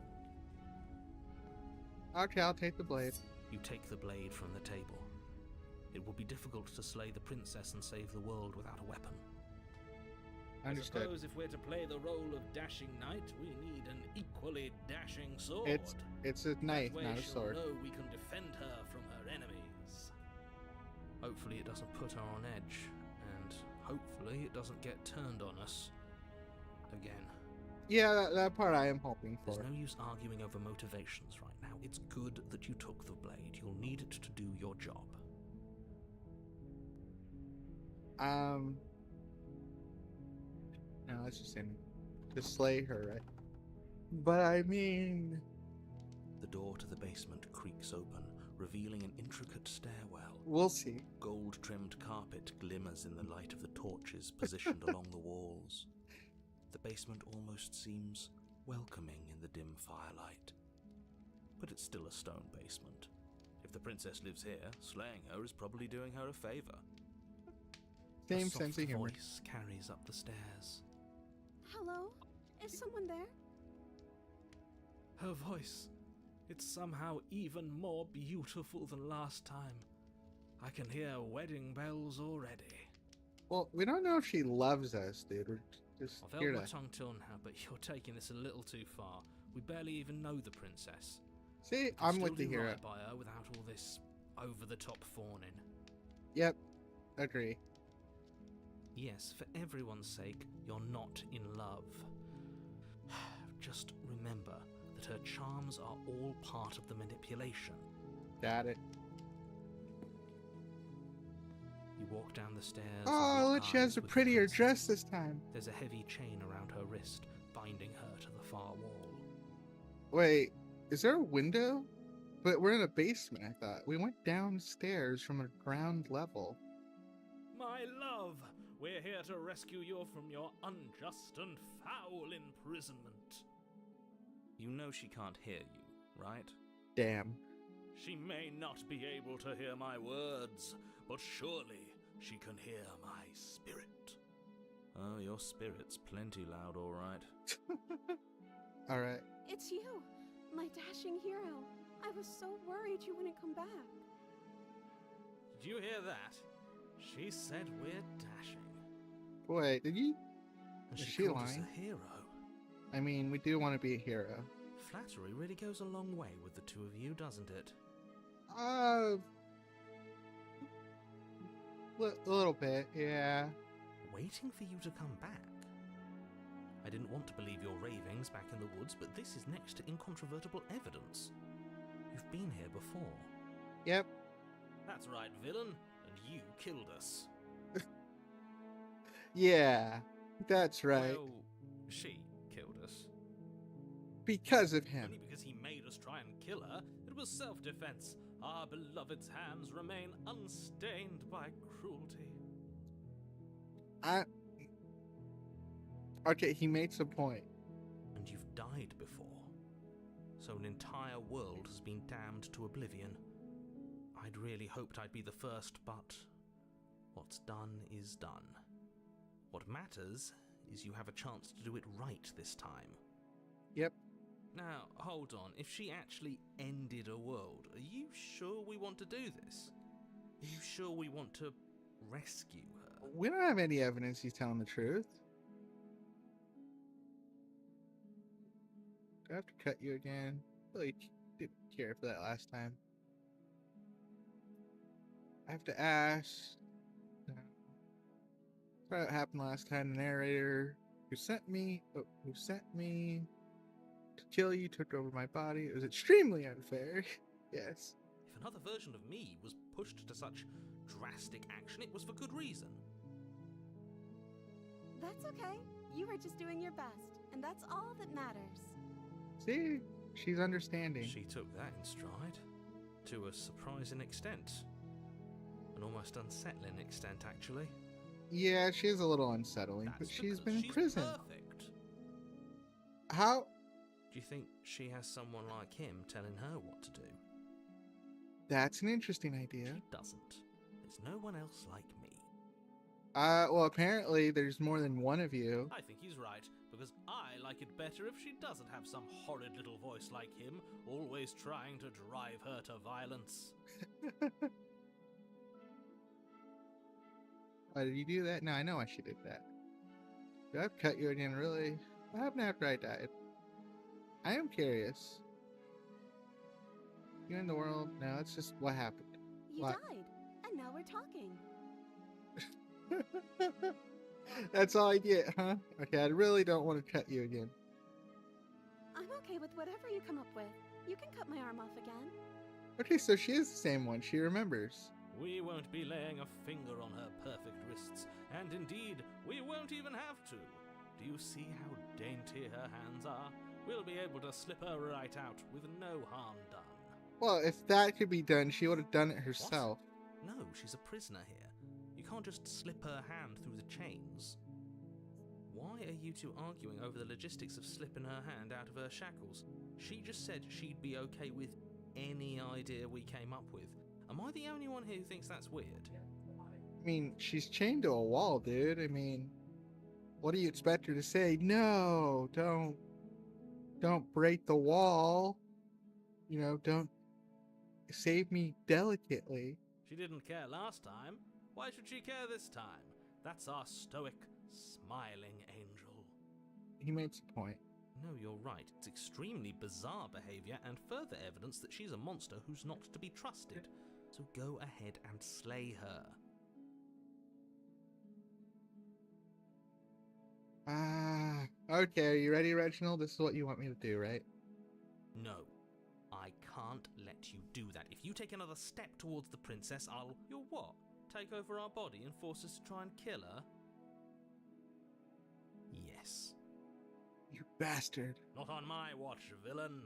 Okay, I'll take the blade. You take the blade from the table. It will be difficult to slay the princess and save the world without a weapon. Understood. I suppose if we're to play the role of dashing knight, we need an equally dashing sword. It's a knife, that way not a she'll sword. know we can defend her from her enemies. Hopefully it doesn't put her on edge, and hopefully it doesn't get turned on us again. Yeah, that part I am hoping for. There's no use arguing over motivations right now. It's good that you took the blade. You'll need it to do your job. No, it's just in to slay her, right? But I mean, The door to the basement creaks open, revealing an intricate stairwell. we'll see. Gold-trimmed carpet glimmers in the light of the torches positioned along the walls. The basement almost seems welcoming in the dim firelight. But it's still a stone basement. If the princess lives here, slaying her is probably doing her a favor. Same A soft sense of humor. voice carries up the stairs. Hello? Is someone there? Her voice. It's somehow even more beautiful than last time. I can hear wedding bells already. Well, we don't know if she loves us, dude. We're just I've here held my to tongue till now, but you're taking this a little too far. We barely even know the princess. see. We can I'm still with the do hero. right by her without all this over-the-top fawning. Yep, agree. Yes, for everyone's sake, you're not in love. Just remember that her charms are all part of the manipulation. Got it. You walk down the stairs. Oh, and lock look, she has eyes a with the prettier princess. dress this time. There's a heavy chain around her wrist, binding her to the far wall. Wait, is there a window? But we're in a basement, I thought. We went downstairs from a ground level. My love, we're here to rescue you from your unjust and foul imprisonment. You know she can't hear you, right? Damn. She may not be able to hear my words, but surely she can hear my spirit. Oh, your spirit's plenty loud, all right. Alright. It's you, my dashing hero. I was so worried you wouldn't come back. Did you hear that? She said we're dashing. Wait, did you? And Is she she called us lying? a hero. I mean, we do want to be a hero. Flattery really goes a long way with the two of you, doesn't it? A little bit, yeah. Waiting for you to come back. I didn't want to believe your ravings back in the woods, but this is next to incontrovertible evidence. You've been here before. Yep. That's right, villain, and you killed us. Yeah, that's right. Well, she killed us. Because of him. Only because he made us try and kill her. It was self-defense. Our beloved's hands remain unstained by cruelty. Okay, he makes a point. And you've died before. So an entire world has been damned to oblivion. I'd really hoped I'd be the first, but what's done is done. What matters is you have a chance to do it right this time. Yep. Now, hold on. If she actually ended a world, are you sure we want to do this? Are you sure we want to rescue her? We don't have any evidence he's telling the truth. Do I have to cut you again? Really didn't care for that last time. I have to ask. What happened last time? The narrator who sent me to kill you took over my body. It was extremely unfair. Yes. If another version of me was pushed to such drastic action, it was for good reason. That's okay. You were just doing your best, and that's all that matters. See? She's understanding. She took that in stride. To a surprising extent. An almost unsettling extent, actually. Yeah, she is a little unsettling, That's but she's because been in she's prison. Perfect. How? Do you think she has someone like him telling her what to do? That's an interesting idea. She doesn't. There's no one else like me. Well, apparently there's more than one of you. I think he's right, because I like it better if she doesn't have some horrid little voice like him, always trying to drive her to violence. Why did you do that? No, I know why she did that. Did I cut you again, really? What happened after I died? I am curious. You in the world? No, it's just what happened. You What? died, and now we're talking. That's all I get, huh? Okay, I really don't want to cut you again. I'm okay with whatever you come up with. You can cut my arm off again. Okay, so she is the same one. She remembers. We won't be laying a finger on her perfect wrists, and indeed, we won't even have to. Do you see how dainty her hands are? We'll be able to slip her right out with no harm done. Well, if that could be done, she would have done it herself. No, she's a prisoner here. You can't just slip her hand through the chains. Why are you two arguing over the logistics of slipping her hand out of her shackles? She just said she'd be okay with any idea we came up with. Am I the only one here who thinks that's weird? I mean, she's chained to a wall, dude. I mean, what do you expect her to say? No, don't break the wall. You know, don't save me delicately. She didn't care last time. Why should she care this time? That's our stoic, smiling angel. He makes a point. No, you're right. It's extremely bizarre behavior and further evidence that she's a monster who's not to be trusted. So go ahead and slay her. Okay, are you ready, Reginald? This is what you want me to do, right? No, I can't let you do that. If you take another step towards the princess, I'll... You'll what? Take over our body and force us to try and kill her? Yes. You bastard. Not on my watch, villain.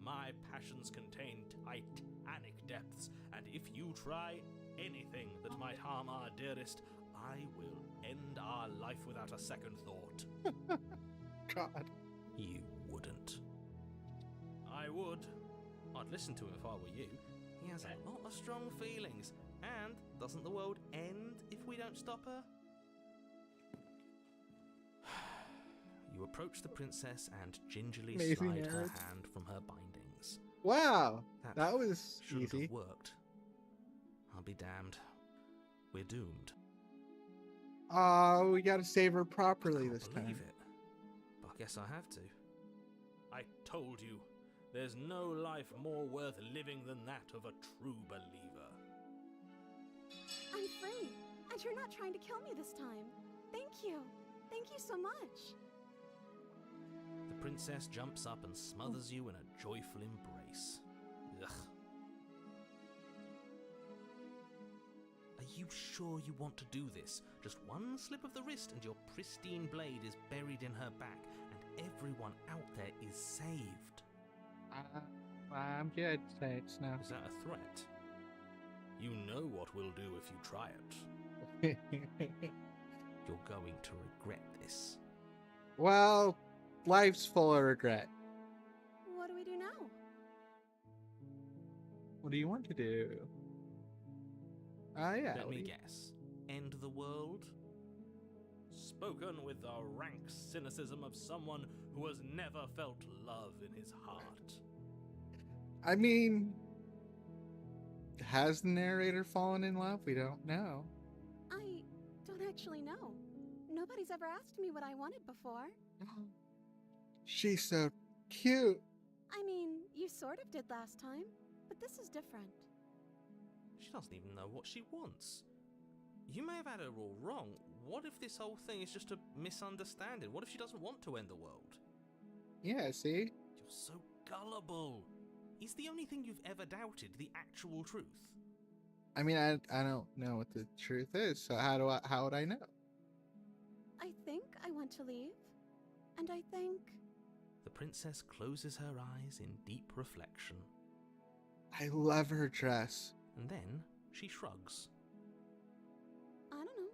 My passions contain titanic depths, and if you try anything that might harm our dearest, I will end our life without a second thought. God. You wouldn't. I would. I'd listen to him if I were you. He has a lot of strong feelings. And doesn't the world end if we don't stop her? You approach the princess and gingerly Amazing slide her nerds. hand from her bindings. Wow, that was shouldn't easy. have worked. I'll be damned. We're doomed. Oh, we gotta save her properly Can't this believe time. it. But I guess I have to. I told you, there's no life more worth living than that of a true believer. I'm free, and you're not trying to kill me this time. Thank you. Thank you so much. The princess jumps up and smothers you in a joyful embrace. Ugh. Are you sure you want to do this? Just one slip of the wrist and your pristine blade is buried in her back, and everyone out there is saved. I'm good. Thanks. No. Is that a threat? You know what we'll do if you try it. You're going to regret this. Well, life's full of regret. What do we do now? What do you want to do? Yeah. Let what me do you- guess. End the world? Spoken with the rank cynicism of someone who has never felt love in his heart. I mean, has the narrator fallen in love? We don't know. I don't actually know. Nobody's ever asked me what I wanted before. She's so cute. I mean, you sort of did last time, but this is different. She doesn't even know what she wants. You may have had her all wrong. What if this whole thing is just a misunderstanding? What if she doesn't want to end the world? Yeah, see? You're so gullible. Is the only thing you've ever doubted the actual truth? I mean, I don't know what the truth is, so how would I know? I think I want to leave. And I think... The princess closes her eyes in deep reflection. I love her dress. And then she shrugs. I don't know.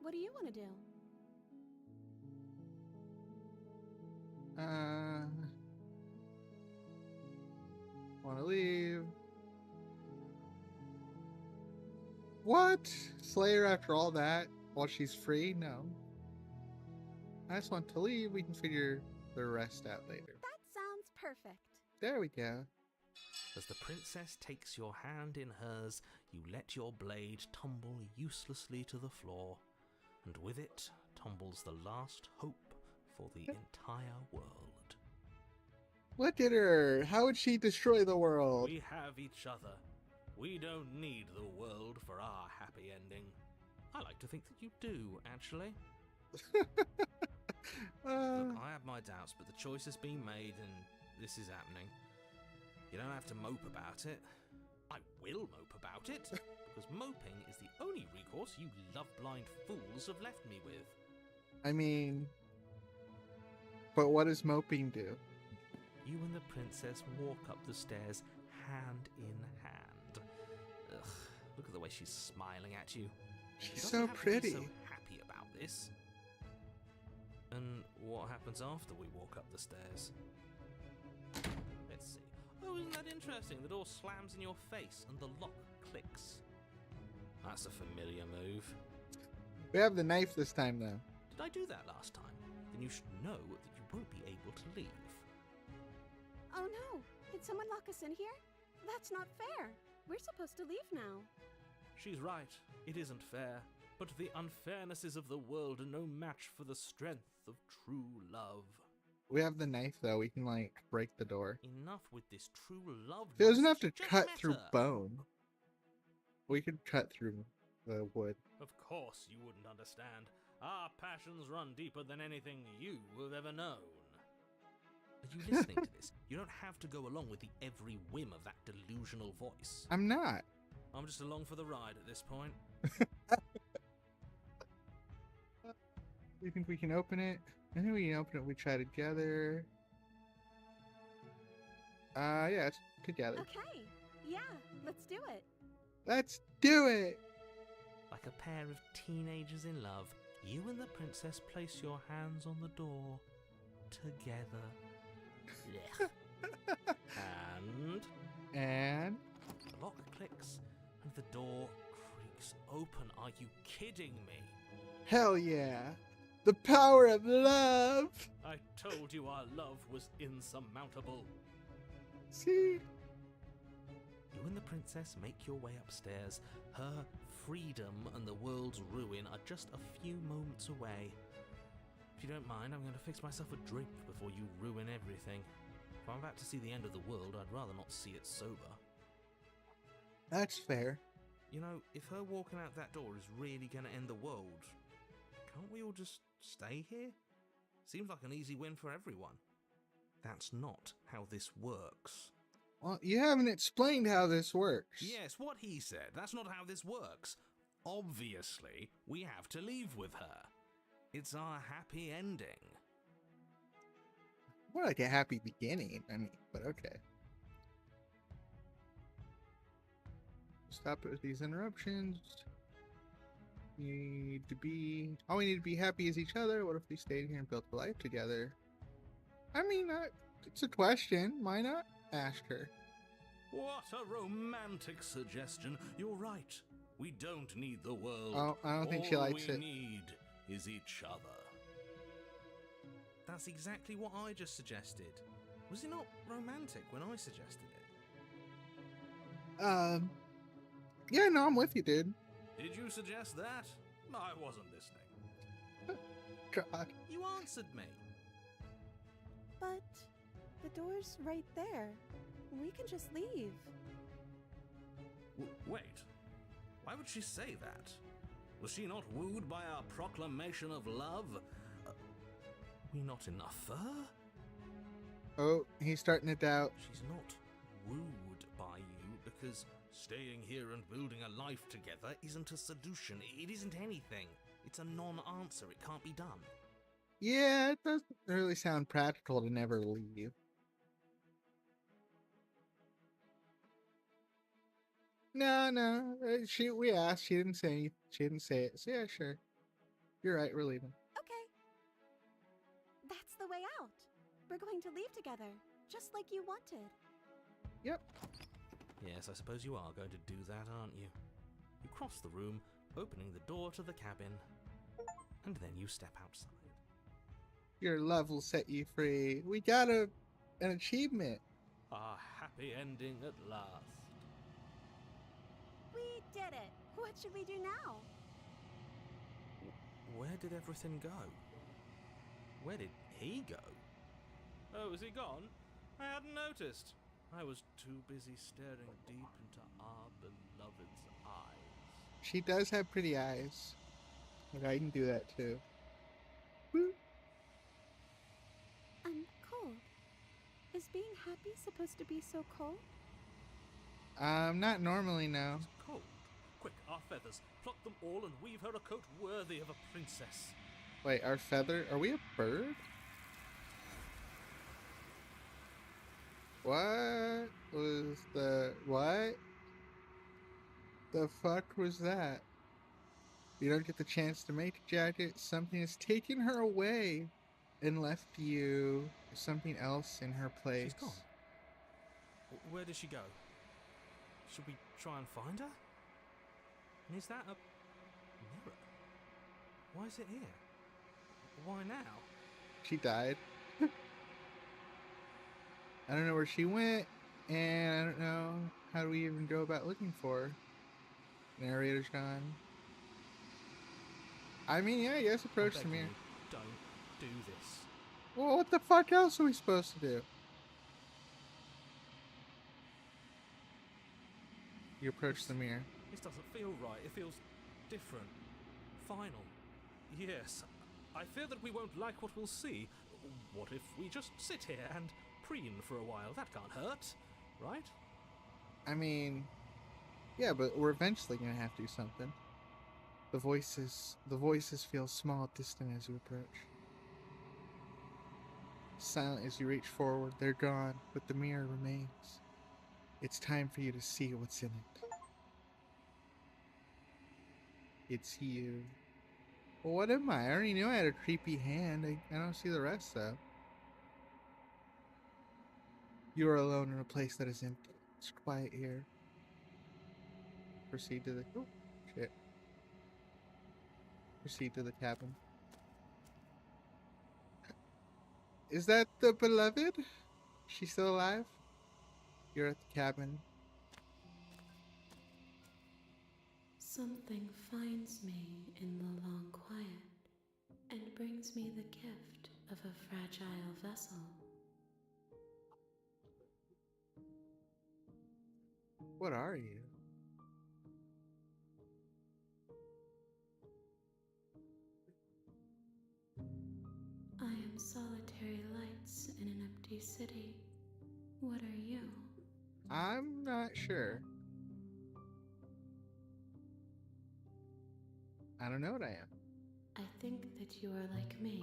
What do you want to do? Want to leave. What? Slay her after all that while she's free? No. I just want to leave. We can figure the rest out later. That sounds perfect. There we go. As the princess takes your hand in hers, you let your blade tumble uselessly to the floor, and with it tumbles the last hope for the entire world. Look at her! How would she destroy the world? We have each other. We don't need the world for our happy ending. I like to think that you do, actually. Uh, Look, I have my doubts, but the choice has been made and this is happening. You don't have to mope about it. I will mope about it, because moping is the only recourse you love-blind fools have left me with. I mean... But what does moping do? You and the princess walk up the stairs hand in hand. Ugh, look at the way she's smiling at you. She's You so don't have to pretty. be so happy about this. And what happens after we walk up the stairs? Let's see. Oh, isn't that interesting? The door slams in your face and the lock clicks. That's a familiar move. We have the knife this time, though. Did I do that last time? Then you should know that you won't be able to leave. Oh no! Did someone lock us in here? That's not fair. We're supposed to leave now. She's right. It isn't fair. But the unfairnesses of the world are no match for the strength of true love. We have the knife, though. We can, like, break the door. Enough with this true love. It doesn't have nonsense. to You just cut met through her. bone. We could cut through the wood. Of course you wouldn't understand. Our passions run deeper than anything you have ever known. Are you listening to this? You don't have to go along with the every whim of that delusional voice. I'm not. I'm just along for the ride at this point. You think we can open it? I think we can open it. We try together. Yeah, it's together. Okay. Yeah, let's do it. Let's do it! Like a pair of teenagers in love, you and the princess place your hands on the door together. Blech. And The lock clicks and the door creaks open. Are you kidding me? hell yeah! The power of love! I told you our love was insurmountable. See? You and the princess make your way upstairs. Her freedom and the world's ruin are just a few moments away. If you don't mind, I'm going to fix myself a drink before you ruin everything. If I'm about to see the end of the world, I'd rather not see it sober. That's fair. You know, if her walking out that door is really going to end the world, can't we all just stay here? Seems like an easy win for everyone. That's not how this works. Well, you haven't explained how this works. Yes, what he said. That's not how this works. Obviously, we have to leave with her. It's our happy ending. More like a happy beginning, I mean, but okay. Stop it with these interruptions. All we need to be happy as each other. What if we stayed here and built a life together? I mean, it's a question. Why not ask her? What a romantic suggestion. You're right. We don't need the world. Oh, I don't think she likes All it. we need is each other. That's exactly what I just suggested. Was it not romantic when I suggested it? Yeah, no, I'm with you, dude. Did you suggest that? I wasn't listening. God. You answered me. But the door's right there. We can just leave. Wait. Why would she say that? Was she not wooed by our proclamation of love? We not enough for her? Oh, he's starting to doubt. She's not wooed because staying here and building a life together isn't a solution. It isn't anything. It's a non-answer. It can't be done. Yeah, it doesn't really sound practical to never leave. No. We asked. She didn't say anything. She didn't say it. So yeah, sure. You're right. We're leaving. Okay. That's the way out. We're going to leave together, just like you wanted. Yep. Yes, I suppose you are going to do that, aren't you? You cross the room, opening the door to the cabin, and then you step outside. Your love will set you free. We got an achievement. A happy ending at last. We did it. What should we do now? Where did everything go? Where did he go? Oh, is he gone? I hadn't noticed. I was too busy staring deep into our beloved's eyes. She does have pretty eyes. Like, I can do that too. Woo. I'm cold. Is being happy supposed to be so cold? Not normally, no. It's cold. Quick, our feathers. Pluck them all and weave her a coat worthy of a princess. Wait, our feather? Are we a bird? What was the... What? The fuck was that? You don't get the chance to make a jacket. Something has taken her away and left you something else in her place. She's gone. Where did she go? Should we try and find her? And is that a mirror? Why is it here? Why now? She died. I don't know where she went, and I don't know how do we even go about looking for her. Narrator's gone. I mean, yeah, I guess approach the mirror. Don't do this. Well, what the fuck else are we supposed to do? You approach the mirror. This doesn't feel right. It feels different. Final. Yes. I fear that we won't like what we'll see. What if we just sit here and preen for a while? That can't hurt, right? I mean, yeah, but we're eventually gonna have to do something. The voices feel small, distant as you approach. Silent as you reach forward, they're gone, but the mirror remains. It's time for you to see what's in it. It's you. Well, what am I? I already knew I had a creepy hand. I don't see the rest, though. You are alone in a place that is empty. It's quiet here. Proceed to the... Oh, shit. Proceed to the cabin. Is that the beloved? She's still alive? You're at the cabin. Something finds me in the long quiet and brings me the gift of a fragile vessel. What are you? I am solitary lights in an empty city. What are you? I'm not sure. I don't know what I am. I think that you are like me.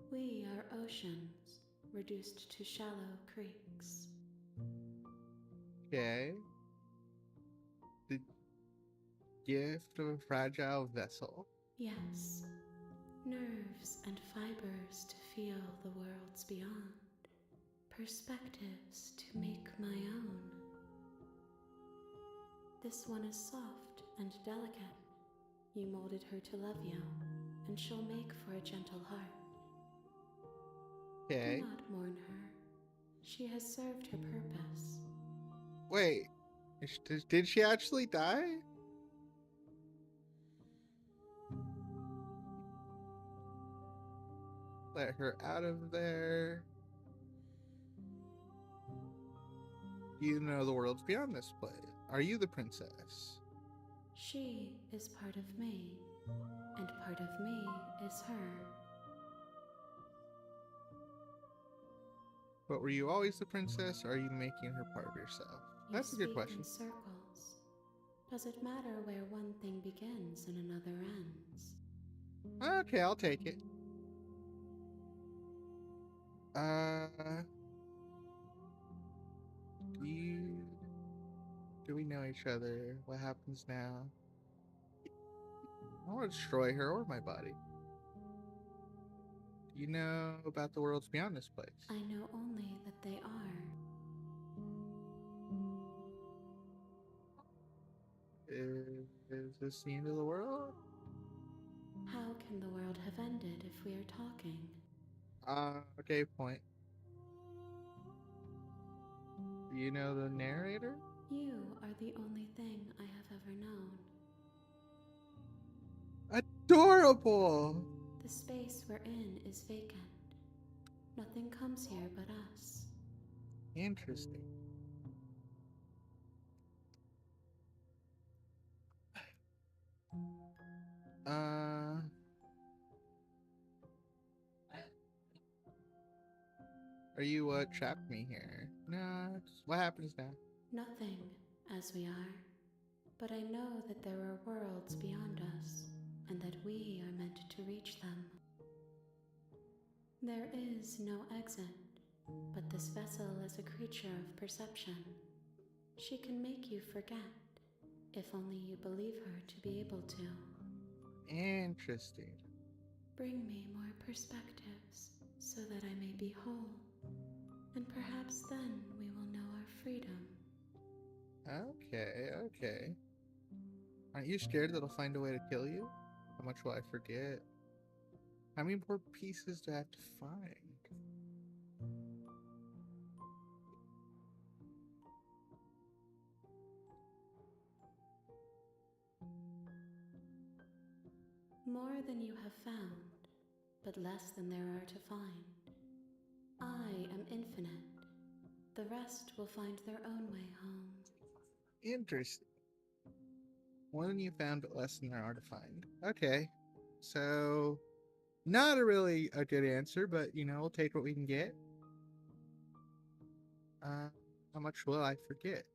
We are oceans, reduced to shallow creeks. Okay. The gift of a fragile vessel. Yes, nerves and fibers to feel the worlds beyond, perspectives to make my own. This one is soft and delicate. You molded her to love you, and she'll make for a gentle heart. Okay. Do not mourn her. She has served her purpose. Wait. Did she actually die? Let her out of there. You know the world's beyond this place. Are you the princess? She is part of me, and part of me is her. But were you always the princess, or are you making her part of yourself? You That's a good speak question. in circles. Does it matter where one thing begins and another ends? Okay, I'll take it. Do we know each other? What happens now? I don't want to destroy her or my body. Do you know about the worlds beyond this place? I know only that they are. Is this the end of the world? How can the world have ended if we are talking? Okay, point. Do you know the narrator? You are the only thing I have ever known. Adorable! The space we're in is vacant. Nothing comes here but us. Interesting. Are you what trapped me here? No, what happens now? Nothing, as we are. But I know that there are worlds beyond us, and that we are meant to reach them. There is no exit, but this vessel is a creature of perception. She can make you forget, if only you believe her to be able to. Interesting. Bring me more perspectives, so that I may be whole, and perhaps then we will know our freedom. Okay. Aren't you scared that I'll find a way to kill you? How much will I forget? How many more pieces do I have to find? More than you have found, but less than there are to find. I am infinite. The rest will find their own way home. Interesting. More than you found, but less than there are to find. Okay. So, not really a good answer, but, we'll take what we can get. How much will I forget?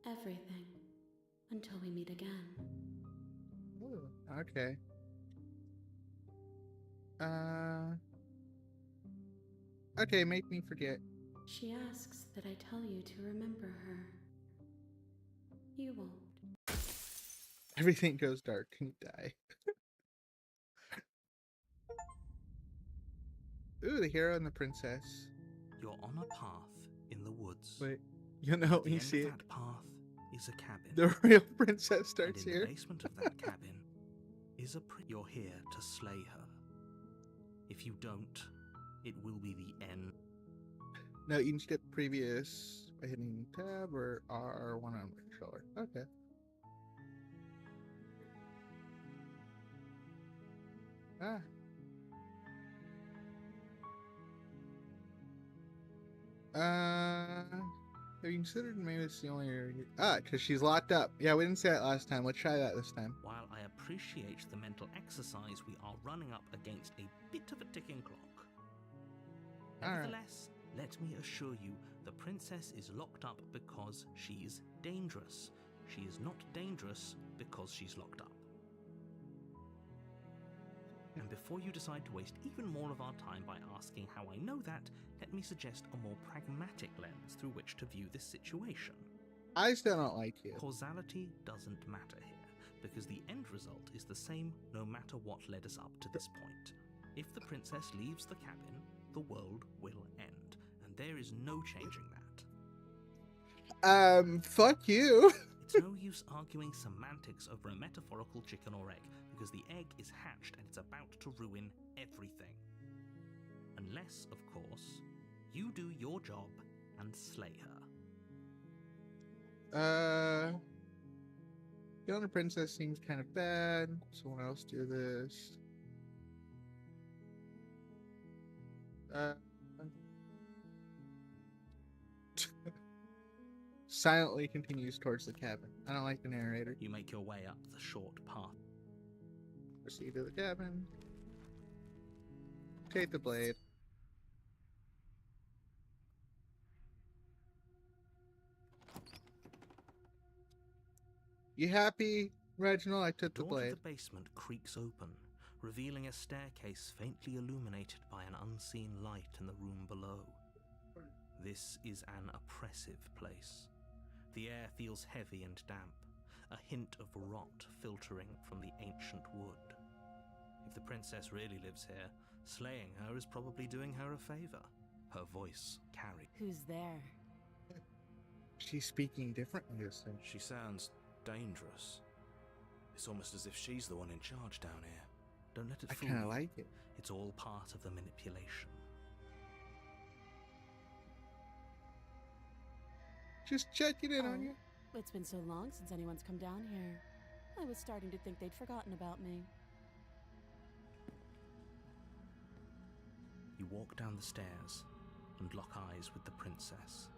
Everything. Until we meet again. Ooh, okay. Okay, make me forget. She asks that I tell you to remember her. You won't. Everything goes dark and you die. Ooh, the hero and the princess. You're on a path in the woods. Wait, At the you end see of it. that path is a cabin. The real princess starts and in here. the basement of that cabin is a You're here to slay her. If you don't, it will be the end. No, you can skip previous by hitting tab or R1 on the controller. Okay. Ah. Have you considered maybe it's the only... because she's locked up. Yeah, we didn't say that last time. Let's try that this time. While I appreciate the mental exercise, we are running up against a bit of a ticking clock. Nevertheless, let me assure you, the princess is locked up because she's dangerous. She is not dangerous because she's locked up. And before you decide to waste even more of our time by asking how I know that, let me suggest a more pragmatic lens through which to view this situation. I still don't like you. Causality doesn't matter here, because the end result is the same no matter what led us up to this point. If the princess leaves the cabin, the world will end, and there is no changing that. Fuck you. It's no use arguing semantics over a metaphorical chicken or egg, because the egg is hatched and it's about to ruin everything. Unless, of course, you do your job and slay her. Killing a princess seems kind of bad. Someone else do this. Silently continues towards the cabin. I don't like the narrator. You make your way up the short path. Proceed to the cabin. Take the blade. You happy, Reginald? I took The the door to blade. the basement creaks open, revealing a staircase faintly illuminated by an unseen light in the room below. This is an oppressive place. The air feels heavy and damp, a hint of rot filtering from the ancient wood. If the princess really lives here, slaying her is probably doing her a favor. Her voice carries. Who's there? She's speaking differently this time. She sounds dangerous. It's almost as if she's the one in charge down here. Don't let it I fool kind of you. like it. It's all part of the manipulation. Just checking in on Oh. you. It's been so long since anyone's come down here. I was starting to think they'd forgotten about me. You walk down the stairs and lock eyes with the princess.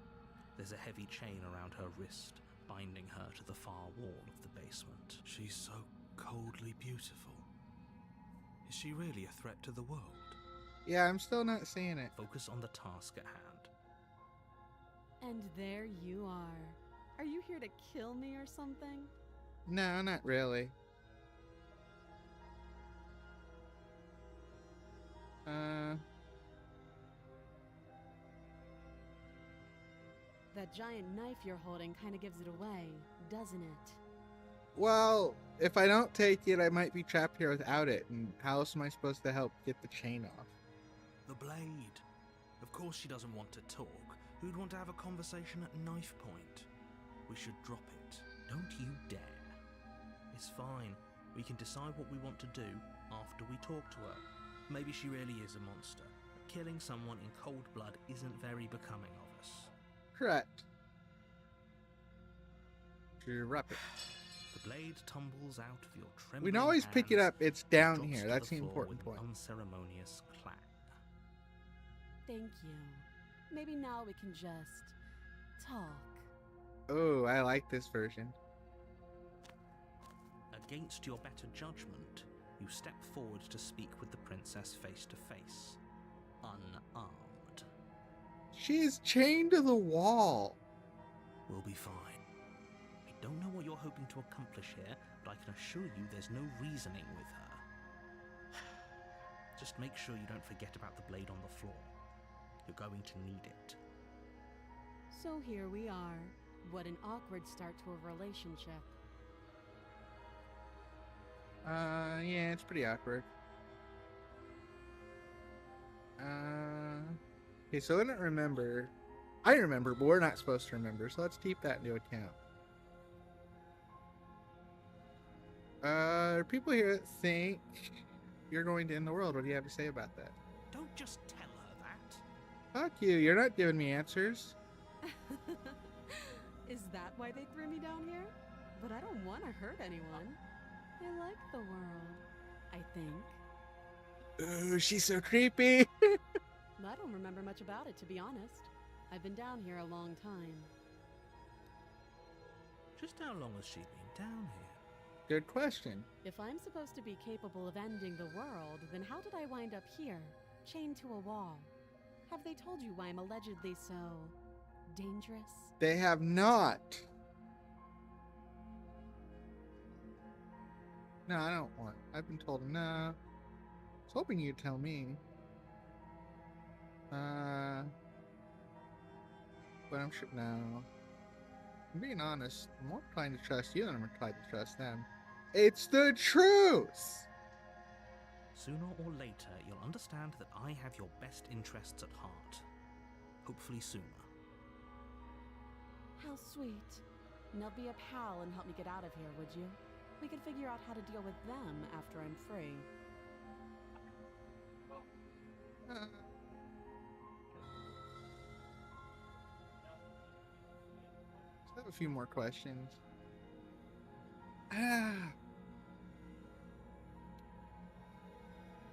There's a heavy chain around her wrist, binding her to the far wall of the basement. She's so coldly beautiful. Is she really a threat to the world? Yeah, I'm still not seeing it. Focus on the task at hand. And there you are. Are you here to kill me or something? No, not really. That giant knife you're holding kind of gives it away, doesn't it? Well, if I don't take it, I might be trapped here without it. And how else am I supposed to help get the chain off? The blade. Of course she doesn't want to talk. Who'd want to have a conversation at knife point? We should drop it. Don't you dare. It's fine. We can decide what we want to do after we talk to her. Maybe she really is a monster. Killing someone in cold blood isn't very becoming of us. Correct. Drop it. The blade tumbles out of your trembling We can always pick it hands up. It's and down drops here. to That's the floor important with point. an unceremonious clack. Thank you. Maybe now we can just talk. Oh, I like this version. Against your better judgment, you step forward to speak with the princess face to face, unarmed. She's chained to the wall. We'll be fine. I don't know what you're hoping to accomplish here, but I can assure you there's no reasoning with her. Just make sure you don't forget about the blade on the floor. You're going to need it. So here we are. What an awkward start to a relationship. Yeah, it's pretty awkward. Okay, so I don't remember. I remember, but we're not supposed to remember, so let's keep that into account. People here that think you're going to end the world. What do you have to say about that? Don't just tell her that. Fuck you, you're not giving me answers. Is that why they threw me down here? But I don't want to hurt anyone. I like the world, I think. Ooh, she's so creepy. I don't remember much about it, to be honest. I've been down here a long time. Just how long has she been down here? Good question. If I'm supposed to be capable of ending the world, then how did I wind up here, chained to a wall? Have they told you why I'm allegedly so dangerous? They have not. No, I don't want. I've been told no. I was hoping you'd tell me. But I'm sure no. I'm being honest. I'm more inclined to trust you than I'm inclined to trust them. It's the truth. Sooner or later, you'll understand that I have your best interests at heart. Hopefully sooner. How sweet. Now be a pal and help me get out of here, would you? We could figure out how to deal with them after I'm free. I have a few more questions.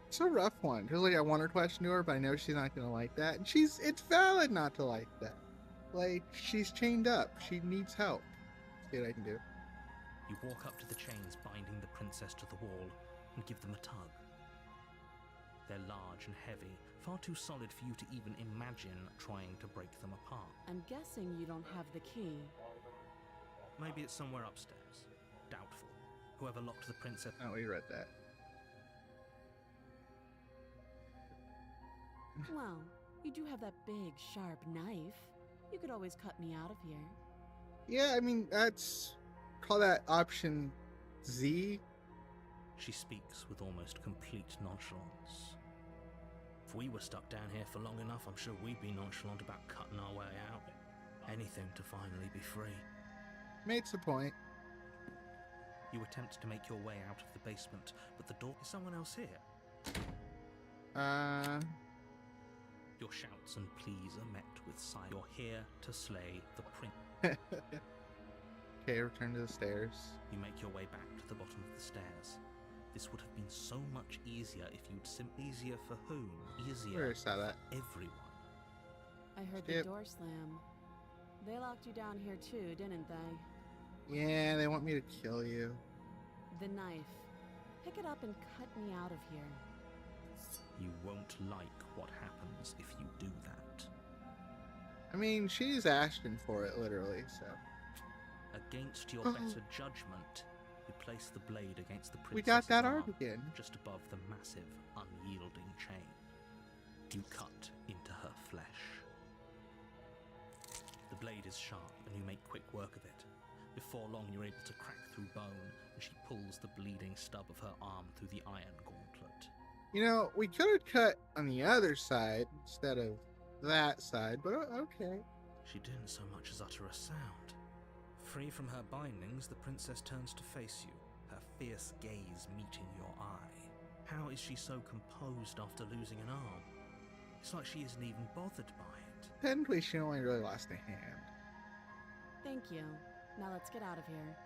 It's a rough one. Because like I want her question to her, but I know she's not gonna like that. And it's valid not to like that. Like, she's chained up. She needs help. Let's see what I can do. You walk up to the chains binding the princess to the wall and give them a tug. They're large and heavy, far too solid for you to even imagine trying to break them apart. I'm guessing you don't have the key. Maybe it's somewhere upstairs. Whoever locked the princess. Oh, we read that. Well, you do have that big, sharp knife. You could always cut me out of here. Yeah, I mean, call that option Z. She speaks with almost complete nonchalance. If we were stuck down here for long enough, I'm sure we'd be nonchalant about cutting our way out. Anything to finally be free. Makes a point. You attempt to make your way out of the basement, but the door... Is someone else here? Your shouts and pleas are met with silence. You're here to slay the prince. Okay, return to the stairs. You make your way back to the bottom of the stairs. This would have been so much easier if you'd easier for whom? Easier Where saw that? for everyone. I heard Skip. the door slam. They locked you down here too, didn't they? Yeah, they want me to kill you. The knife. Pick it up and cut me out of here. You won't like what happens if you do that. I mean, she's asking for it, literally, so. Against your better judgment, you place the blade against the princess's We got that arm, arm again. just above the massive, unyielding chain. You cut into her flesh. The blade is sharp, and you make quick work of it. Before long, you're able to crack through bone, and she pulls the bleeding stub of her arm through the iron gauntlet. You know, we could have cut on the other side instead of that side, but okay. She didn't so much as utter a sound. Free from her bindings, the princess turns to face you, her fierce gaze meeting your eye. How is she so composed after losing an arm? It's like she isn't even bothered by it. Technically, she only really lost a hand. Thank you. Now let's get out of here.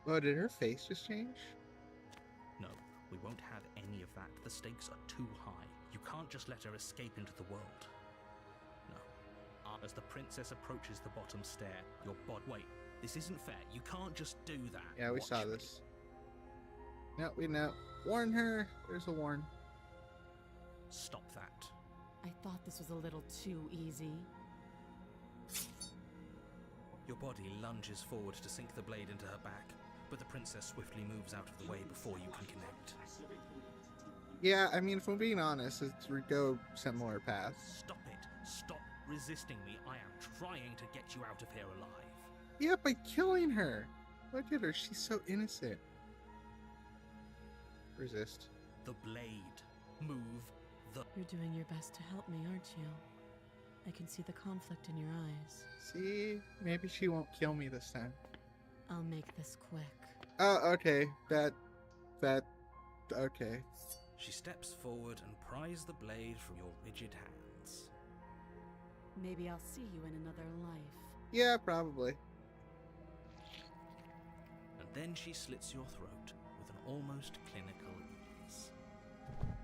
Oh, did her face just change? No, we won't have any of that. The stakes are too high. You can't just let her escape into the world. No. As the princess approaches the bottom stair, your body... Wait, this isn't fair. You can't just do that. Yeah, we Watch saw me. this. No, we know. Warn her. There's a warn. Stop that. I thought this was a little too easy. Your body lunges forward to sink the blade into her back, but the princess swiftly moves out of the way before you can connect. Yeah, I mean, if I'm being honest, it's go similar paths. Stop it. Stop resisting me. I am trying to get you out of here alive. Yeah, by killing her. Look at her. She's so innocent. Resist. The blade. Move the... You're doing your best to help me, aren't you? I can see the conflict in your eyes. See? Maybe she won't kill me this time. I'll make this quick. Oh, okay. Okay. She steps forward and pries the blade from your rigid hands. Maybe I'll see you in another life. Yeah, probably. And then she slits your throat with an almost clinical ease.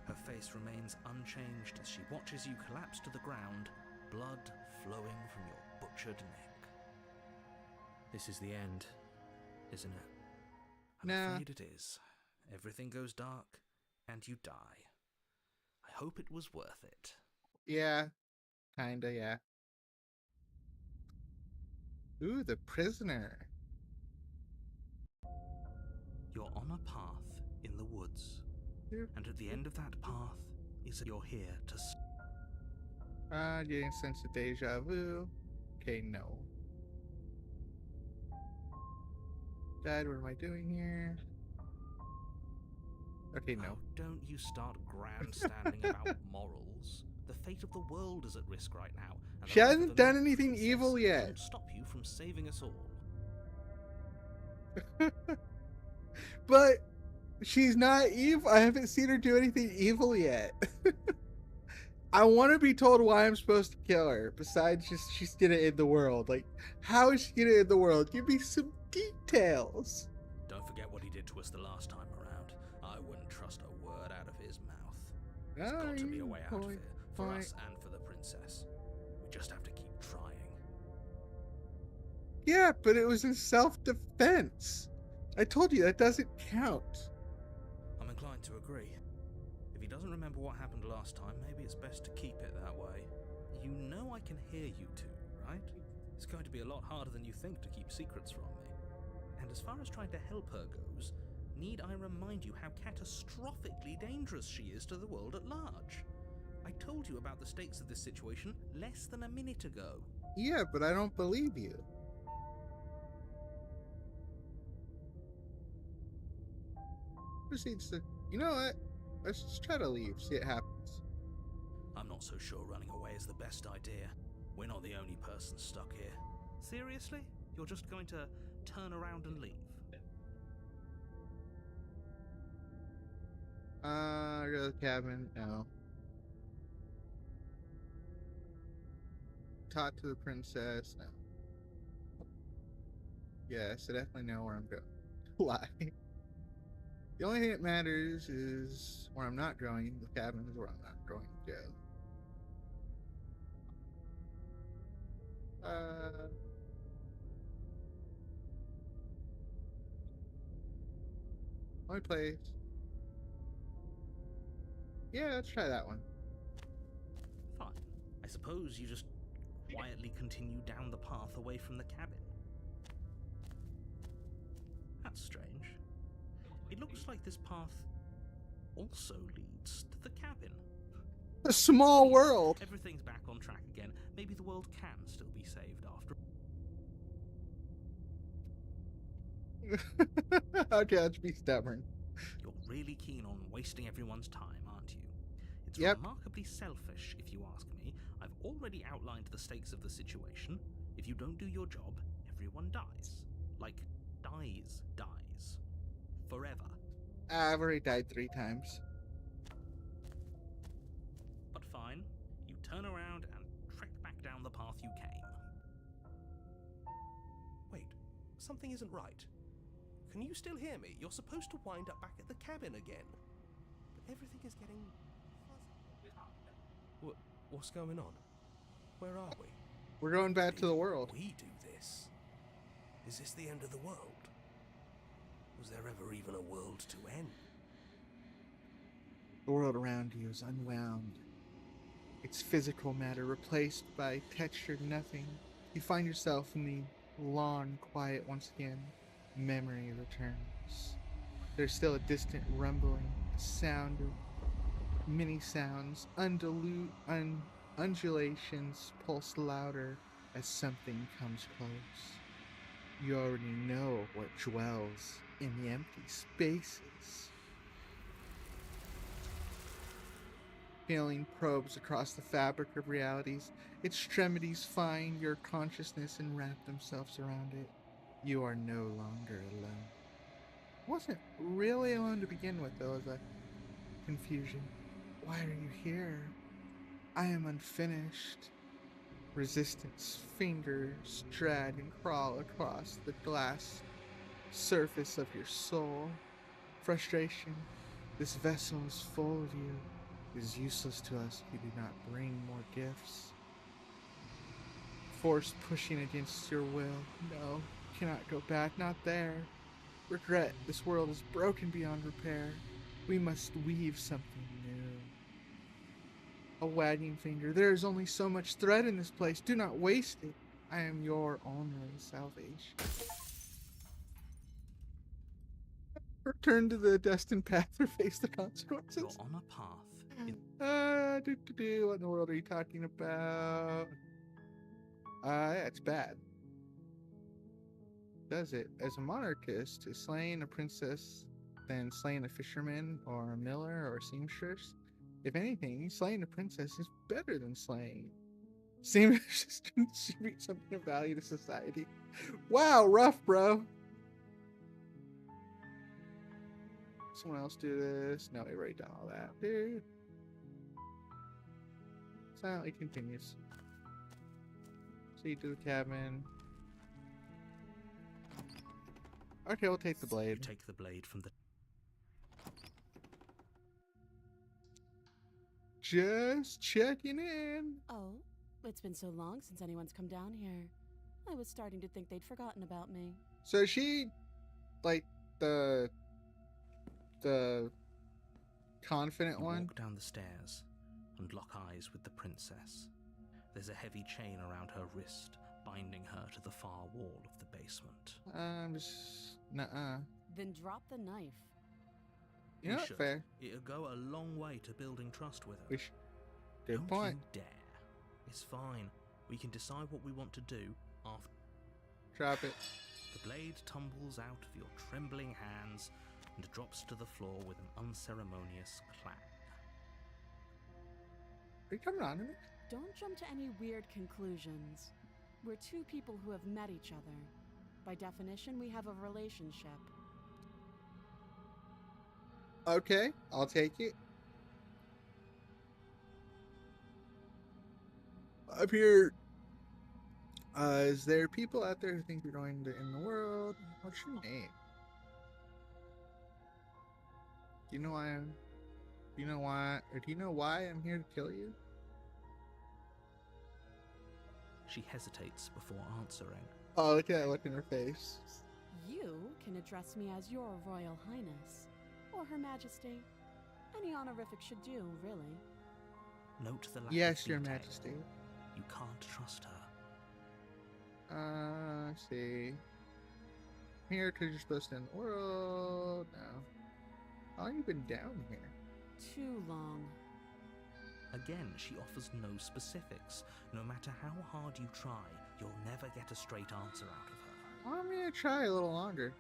Her face remains unchanged as she watches you collapse to the ground, blood flowing from your butchered neck. This is the end, isn't it? I'm Nah. afraid it is. Everything goes dark, and you die. I hope it was worth it. Yeah. Kinda, yeah. Ooh, the prisoner. You're on a path in the woods, and at the end of that path is you're here to... Getting a sense of deja vu. Okay, no. Dad, what am I doing here? Okay, no. Oh, don't you start grandstanding about morals. The fate of the world is at risk right now. And She the life hasn't of the done little anything princess evil yet. won't stop you from saving us all. But she's not evil. I haven't seen her do anything evil yet. I want to be told why I'm supposed to kill her, besides just she's gonna end the world. Like, how is she gonna end the world? Give me some details. Don't forget what he did to us the last time around. I wouldn't trust a word out of his mouth. There's got to be a way out of here, for us and for the princess. We just have to keep trying. Yeah, but it was in self-defense. I told you that doesn't count. I'm inclined to agree. If he doesn't remember what happened last time, maybe it's best to keep it that way. You know I can hear you two, right? It's going to be a lot harder than you think to keep secrets from me. And as far as trying to help her goes, need I remind you how catastrophically dangerous she is to the world at large? I told you about the stakes of this situation less than a minute ago. Yeah, but I don't believe you. Proceeds to, you know what? Let's just try to leave, see what happens. I'm not so sure running away is the best idea. We're not the only person stuck here. Seriously? You're just going to turn around and leave? Go to the cabin. No. Talk to the princess. No. Yes, I definitely know where I'm going. Why? The only thing that matters is where I'm not going. The cabin is where I'm not going to go. Only place. Yeah, let's try that one. Fine. I suppose you just quietly continue down the path away from the cabin. That's strange. It looks like this path also leads to the cabin. A small world. Everything's back on track again. Maybe the world can still be saved after. Okay, let's be stubborn. You're really keen on wasting everyone's time, aren't you? It's Yep. remarkably selfish, if you ask me. I've already outlined the stakes of the situation. If you don't do your job, everyone dies. Like, dies. Forever. I've already died 3 times. But fine, you turn around and trek back down the path you came. Wait, something isn't right. Can you still hear me? You're supposed to wind up back at the cabin again. But everything is getting fuzzy. What's going on? Where are we? We're going back to the world. We do this. Is this the end of the world? Was there ever even a world to end? The world around you is unwound. Its physical matter replaced by textured nothing. You find yourself in the lawn quiet once again. Memory returns. There's still a distant rumbling, a sound of many sounds, undulations pulse louder as something comes close. You already know what dwells in the empty spaces. Feeling probes across the fabric of realities. Extremities find your consciousness and wrap themselves around it. You are no longer alone. Wasn't really alone to begin with, though, as a confusion. Why are you here? I am unfinished. Resistance fingers drag and crawl across the glass surface of your soul. Frustration. This vessel is full of you. It is useless to us if you do not bring more gifts. Force pushing against your will. No, cannot go back, not there. Regret, this world is broken beyond repair. We must weave something new. A wagging finger. There is only so much thread in this place. Do not waste it. I am your only salvation. Return to the destined path or face the consequences. You're on a path. What in the world are you talking about? Yeah, it's bad. Does it? As a monarchist, is slaying a princess than slaying a fisherman or a miller or a seamstress? If anything, slaying a princess is better than slaying. Seamstress contribute something of value to society. Wow, rough, bro. Someone else do this. No, we already done all that, dude. Silently continues. So you do the cabin. Okay, we'll take the You blade. take the blade from the. Just checking in. Oh, it's been so long since anyone's come down here. I was starting to think they'd forgotten about me. So she, like, the confident You one? walk down the stairs and lock eyes with the princess. There's a heavy chain around her wrist, binding her to the far wall of the basement. I'm just Nuh-uh. Then drop the knife. You know We what? should. Fair. It'll go a long way to building trust with her. We should. Good Don't point. you dare. It's fine. We can decide what we want to do after. Drop it. The blade tumbles out of your trembling hands and drops to the floor with an unceremonious clang. Are you coming on to me? Don't jump to any weird conclusions. We're two people who have met each other. By definition, we have a relationship. Okay, I'll take it. Up here, is there people out there who think you're going to end the world? What's your name? Do you know why I'm? Do you know why? Or do you know why I'm here to kill you? She hesitates before answering. Oh, look at that look in her face. You can address me as Your Royal Highness, or Her Majesty. Any honorific should do, really. Note the lack Yes, of Your detail. Majesty. You can't trust her. Let's see. I'm here because you're supposed to end the world. No. How long you been down here? Too long. Again, she offers no specifics. No matter how hard you try, you'll never get a straight answer out of her. Well, I'm gonna try a little longer.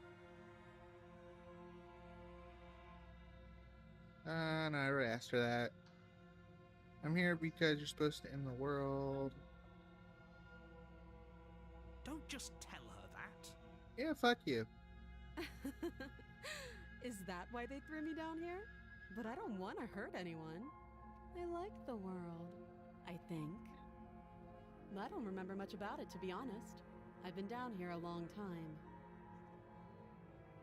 No, I already asked her that. I'm here because you're supposed to end the world. Don't just tell her that. Yeah, fuck you. Is that why they threw me down here? But I don't want to hurt anyone. I like the world, I think. I don't remember much about it, to be honest. I've been down here a long time.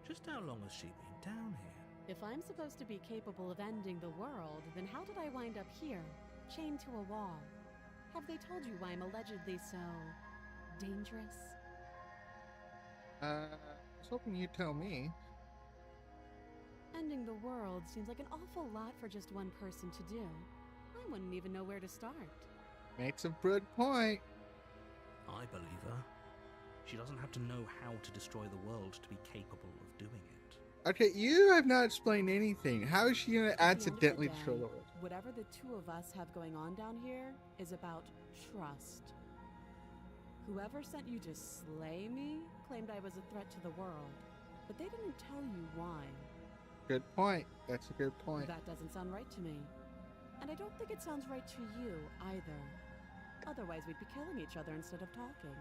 Just how long has she been down here? If I'm supposed to be capable of ending the world, then how did I wind up here, chained to a wall? Have they told you why I'm allegedly so dangerous? I was hoping you'd tell me. Ending the world seems like an awful lot for just one person to do. I wouldn't even know where to start. Makes a good point. I believe her. She doesn't have to know how to destroy the world to be capable of doing it. Okay, you have not explained anything. How is she gonna At the end of the accidentally day, destroy the world? Whatever the two of us have going on down here is about trust. Whoever sent you to slay me claimed I was a threat to the world, but they didn't tell you why. Good point. That's a good point. That doesn't sound right to me. And I don't think it sounds right to you either. Otherwise, we'd be killing each other instead of talking.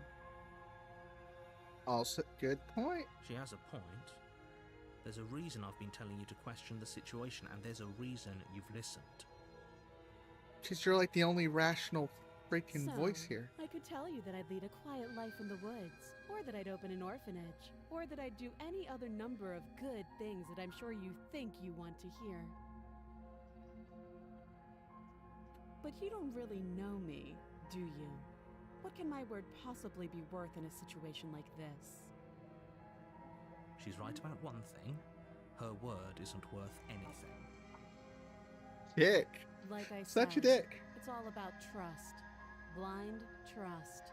Also, good point. She has a point. There's a reason I've been telling you to question the situation, and there's a reason you've listened. Because you're like the only rational freaking voice here. I could tell you that I'd lead a quiet life in the woods, or that I'd open an orphanage, or that I'd do any other number of good things that I'm sure you think you want to hear. But you don't really know me, do you? What can my word possibly be worth in a situation like this? She's right about one thing. Her word isn't worth anything. Dick. Like I said, Such a dick. it's all about trust. Blind trust.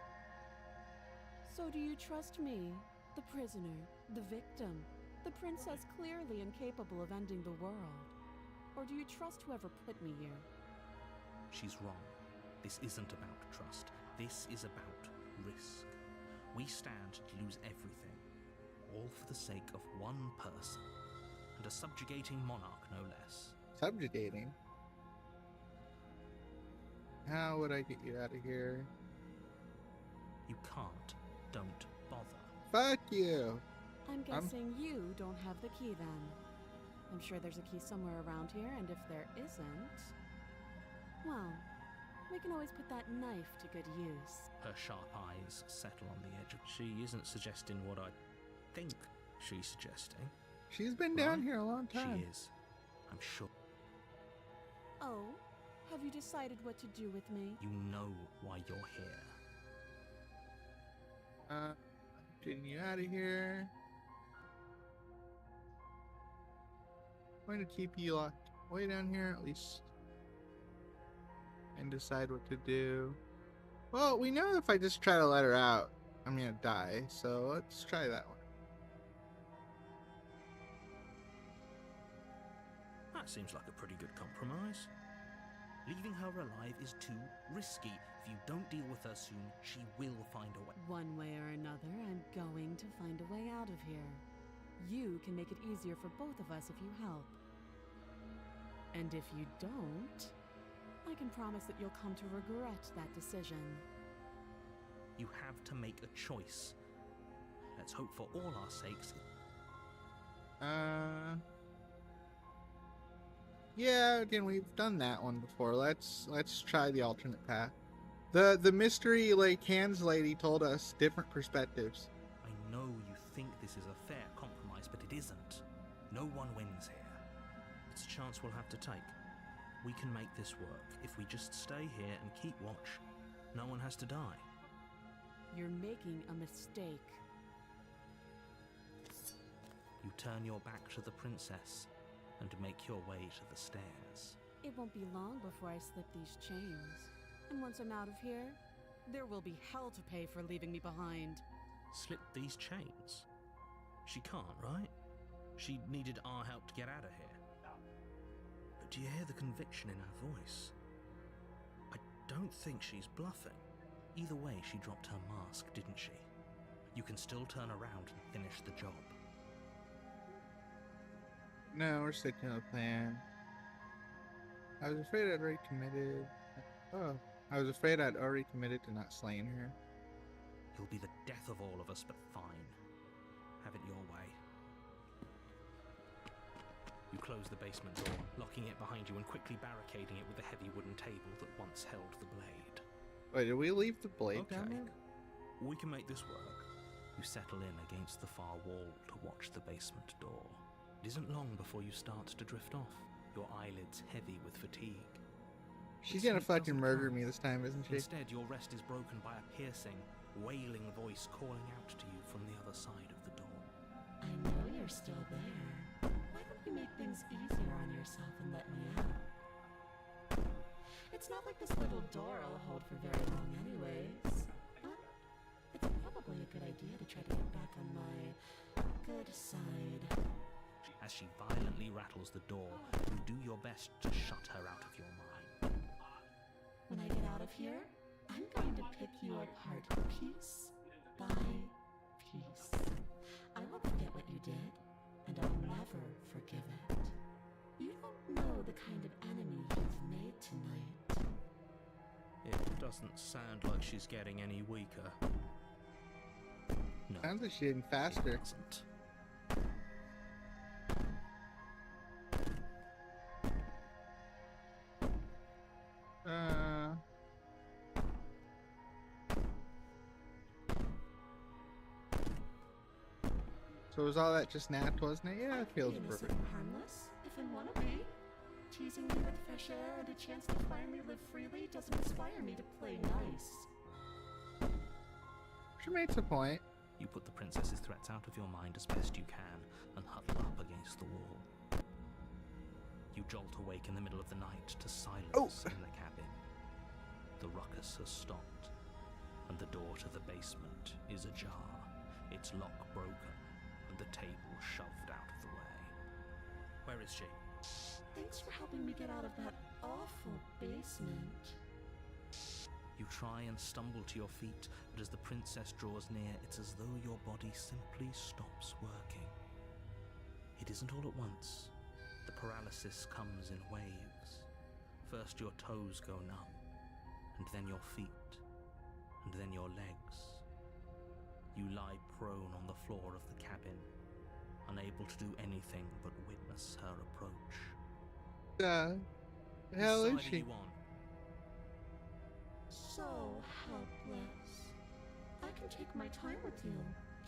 So do you trust me, the prisoner, the victim, the princess clearly incapable of ending the world? Or do you trust whoever put me here? She's wrong. This isn't about trust. This is about risk. We stand to lose everything, all for the sake of one person, and a subjugating monarch no less. Subjugating? How would I get you out of here? You can't. Don't bother. Fuck you. I'm guessing you don't have the key then. I'm sure there's a key somewhere around here, and if there isn't, well, we can always put that knife to good use. Her sharp eyes settle on the edge of... She isn't suggesting what I think she's suggesting. She's been down Right? here a long time. She is. I'm sure. Oh, have you decided what to do with me? You know why you're here. Getting you out of here. I'm going to keep you locked way down here, at least, and decide what to do. Well, we know if I just try to let her out, I'm gonna die, so let's try that one. That seems like a pretty good compromise. Leaving her alive is too risky. If you don't deal with her soon, she will find a way. One way or another, I'm going to find a way out of here. You can make it easier for both of us if you help. And if you don't, I can promise that you'll come to regret that decision. You have to make a choice. Let's hope for all our sakes. Yeah, again, we've done that one before. Let's try the alternate path. The mystery Lake Hands lady told us different perspectives. I know you think this is a fair compromise, but it isn't. No one wins here. It's a chance we'll have to take. We can make this work. If we just stay here and keep watch, no one has to die. You're making a mistake. You turn your back to the princess and make your way to the stairs. It won't be long before I slip these chains. And once I'm out of here, there will be hell to pay for leaving me behind. Slip these chains? She can't, right? She needed our help to get out of here. But do you hear the conviction in her voice? I don't think she's bluffing. Either way, she dropped her mask, didn't she? You can still turn around and finish the job. No, we're sticking to the plan. I was afraid I'd already committed. Oh, I was afraid I'd already committed to not slaying her. You'll be the death of all of us, but fine. Have it your way. You close the basement door, locking it behind you and quickly barricading it with the heavy wooden table that once held the blade. Wait, did we leave the blade down Okay. there? We can make this work. You settle in against the far wall to watch the basement door. It isn't long before you start to drift off, your eyelids heavy with fatigue. She's But gonna sleep fucking doesn't murder come. me this time, isn't she? Instead, your rest is broken by a piercing, wailing voice calling out to you from the other side of the door. I know you're still there. Why don't you make things easier on yourself and let me out? It's not like this little door will hold for very long anyways. But it's probably a good idea to try to get back on my good side. As she violently rattles the door, you do your best to shut her out of your mind. When I get out of here, I'm going to pick you apart piece by piece. I won't forget what you did, and I'll never forgive it. You don't know the kind of enemy you've made tonight. It doesn't sound like she's getting any weaker. No, Sounds like she's getting it faster. doesn't. So was all that just napped, wasn't it? Yeah, it feels Innocent perfect. and harmless, if I want to be. Teasing me with fresh air and a chance to finally live freely doesn't inspire me to play nice. She makes a point. You put the princess's threats out of your mind as best you can and huddle up against the wall. You jolt awake in the middle of the night to silence in the cabin. The ruckus has stopped, and the door to the basement is ajar, its lock broken, and the table shoved out of the way. Where is she? Thanks for helping me get out of that awful basement. You try and stumble to your feet, but as the princess draws near, it's as though your body simply stops working. It isn't all at once. The paralysis comes in waves. First your toes go numb, and then your feet, and then your legs. You lie prone on the floor of the cabin, unable to do anything but witness her approach. The hell Whose is side are she? you on? So helpless. I can take my time with you,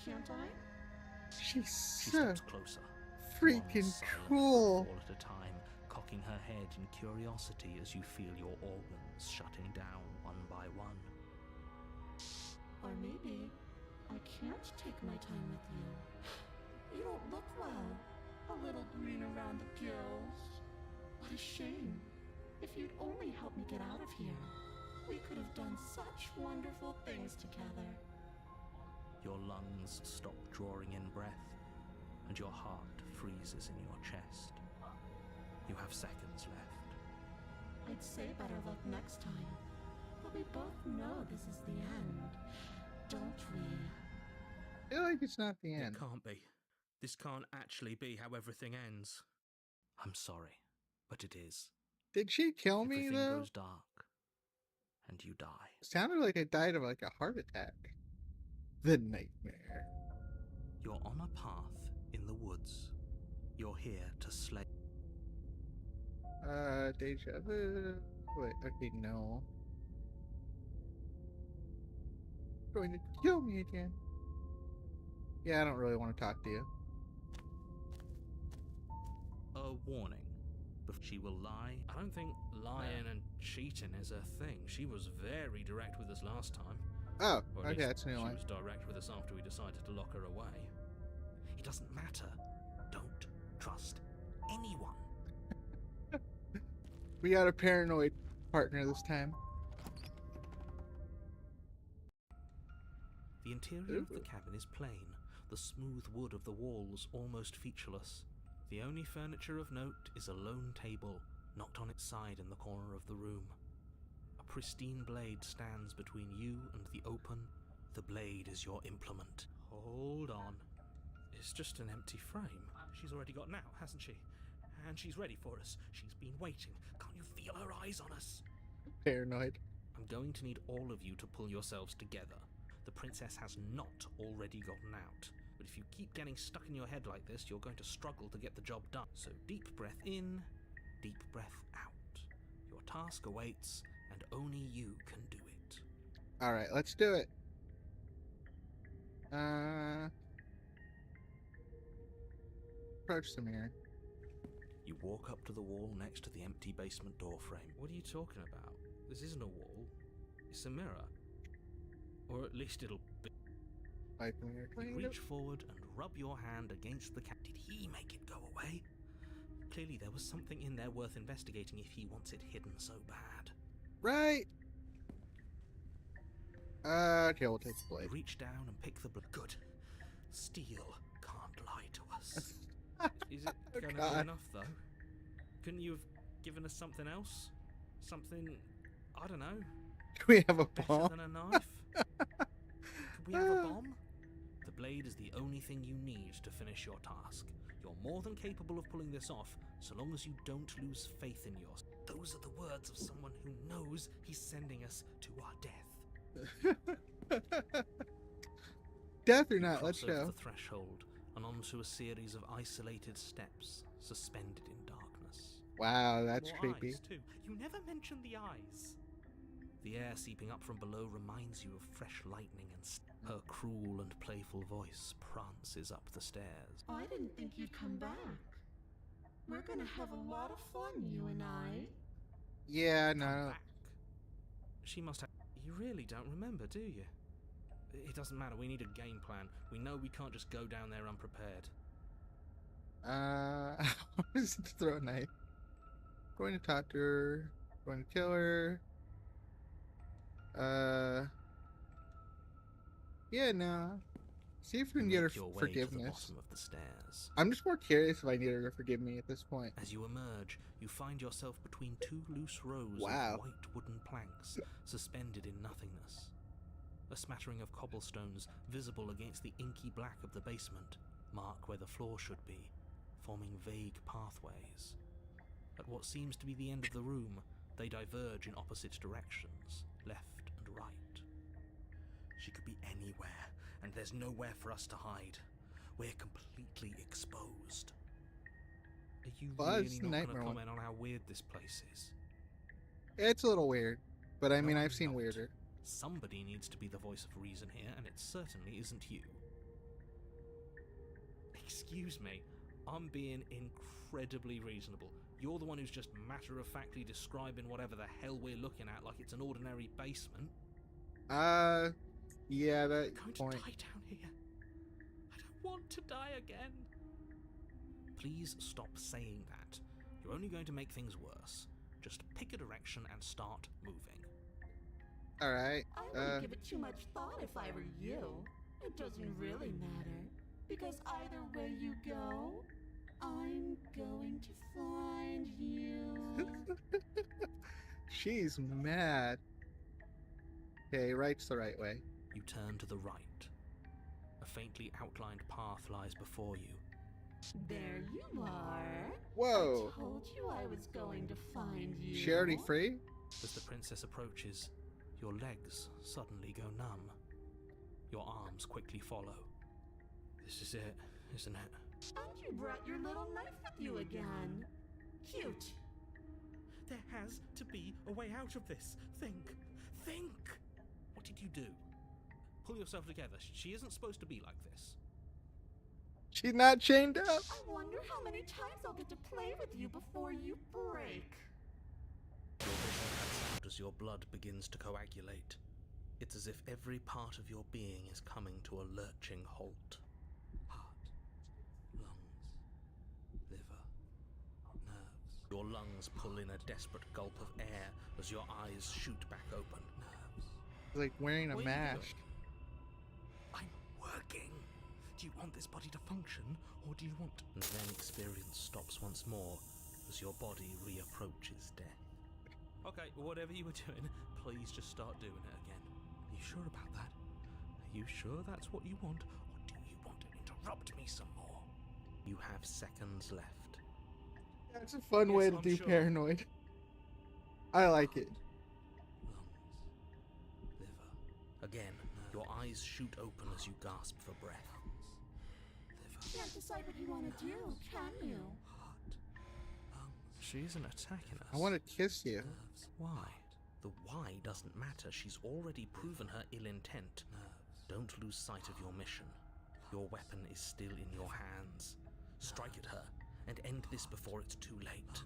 can't I? She's She so steps closer. freaking one silent cool. footfall at a time, cocking her head in curiosity as you feel your organs shutting down one by one. Or maybe I can't take my time with you. You don't look well. A little green around the gills. What a shame. If you'd only helped me get out of here, we could have done such wonderful things together. Your lungs stop drawing in breath, and your heart freezes in your chest. You have seconds left. I'd say better luck next time. But we both know this is the end, don't we? I feel like it's not the end. It can't be. This can't actually be how everything ends. I'm sorry, but it is. Did she kill me, Everything though? goes dark, and you die. It sounded like I died of like a heart attack. The nightmare. You're on a path in the woods. You're here to slay. Deja vu. Wait, okay, no. Going to kill me again. Yeah, I don't really want to talk to you. A warning. She will lie. I don't think lying and cheating is her thing. She was very direct with us last time. Oh, Or at okay, least that's a new she one. was direct with us after we decided to lock her away. It doesn't matter. Don't trust anyone. We got a paranoid partner this time. The interior of the cabin is plain, the smooth wood of the walls almost featureless. The only furniture of note is a lone table, knocked on its side in the corner of the room. A pristine blade stands between you and the open. The blade is your implement. Hold on. It's just an empty frame. She's already gotten out, hasn't she? And she's ready for us. She's been waiting. Can't you feel her eyes on us? Paranoid. I'm going to need all of you to pull yourselves together. The princess has not already gotten out. But if you keep getting stuck in your head like this, you're going to struggle to get the job done. So deep breath in, deep breath out. Your task awaits, and only you can do it. Alright, let's do it. Approach the mirror. You walk up to the wall next to the empty basement door frame. What are you talking about? This isn't a wall. It's a mirror. Or at least it'll be. Like the mirror. You reach forward and rub your hand against the cat. Did he make it go away? Clearly there was something in there worth investigating if he wants it hidden so bad. Right. Okay, we'll take the You blade. reach down and pick the blade. Good. Steel can't lie to us. Is it Oh, gonna God. be enough, though? Couldn't you have given us something else? Something, I don't know, Do we have a better bomb? than a knife? Could we have a bomb? The blade is the only thing you need to finish your task. You're more than capable of pulling this off, so long as you don't lose faith in yours. Those are the words of someone who knows he's sending us to our death. Death or You not, let's cross over go. the threshold and onto a series of isolated steps, suspended in darkness. Wow, that's More creepy. eyes, too. You never mentioned the eyes. The air seeping up from below reminds you of fresh lightning and her cruel and playful voice prances up the stairs. I didn't think you'd come back. We're gonna have a lot of fun, you and I. Yeah, Come no. back. She must have. You really don't remember, do you? It doesn't matter. We need a game plan. We know we can't just go down there unprepared. I was to throw a knife. Going to talk to her. Going to kill her. Yeah, no. See if we can get her Make your way forgiveness. to the bottom of the stairs. I'm just more curious if I need her to forgive me at this point. As you emerge, you find yourself between two loose rows Wow. of white wooden planks, suspended in nothingness. A smattering of cobblestones visible against the inky black of the basement mark where the floor should be, forming vague pathways. At what seems to be the end of the room, they diverge in opposite directions, left and right. She could be anywhere, and there's nowhere for us to hide. We're completely exposed. Are you Well, really it's the not going nightmare to one. comment on how weird this place is? It's a little weird, but I No, mean, I'm I've seen not. weirder. Somebody needs to be the voice of reason here, and it certainly isn't you. Excuse me, I'm being incredibly reasonable. You're the one who's just matter-of-factly describing whatever the hell we're looking at like it's an ordinary basement. Yeah, that I'm going point. to die down here. I don't want to die again. Please stop saying that. You're only going to make things worse. Just pick a direction and start moving. Alright. I wouldn't give it too much thought if I were you. It doesn't really matter, because either way you go, I'm going to find you. She's mad. Okay, right's the right way. You turn to the right. A faintly outlined path lies before you. There you are. Whoa! I told you I was going to find you. She already free? As the princess approaches, your legs suddenly go numb. Your arms quickly follow. This is it, isn't it? And you brought your little knife with you again. Cute. There has to be a way out of this. Think! Think! What did you do? Pull yourself together. She isn't supposed to be like this. She's not chained up. I wonder how many times I'll get to play with you before you break. Your vision cuts out as your blood begins to coagulate. It's as if every part of your being is coming to a lurching halt. Heart, lungs, liver, nerves. Your lungs pull in a desperate gulp of air as your eyes shoot back open. Nerves. Like wearing a What are you mask. doing? I'm working. Do you want this body to function, or do you want... And then experience stops once more as your body reapproaches death. Okay, whatever you were doing, please just start doing it again. Are you sure about that? Are you sure that's what you want, or do you want to interrupt me some more? You have seconds left. That's a fun Yes, way to I'm do sure. paranoid. I like it. Lungs, liver. Again, your eyes shoot open as you gasp for breath. Liver, Can't decide what you want to do, can you? heart, lungs. She isn't attacking us. I want to kiss you. Nerves. Why? The why doesn't matter. She's already proven her ill intent. Don't lose sight of your mission. Your weapon is still in your hands. Strike at her and end this before it's too late.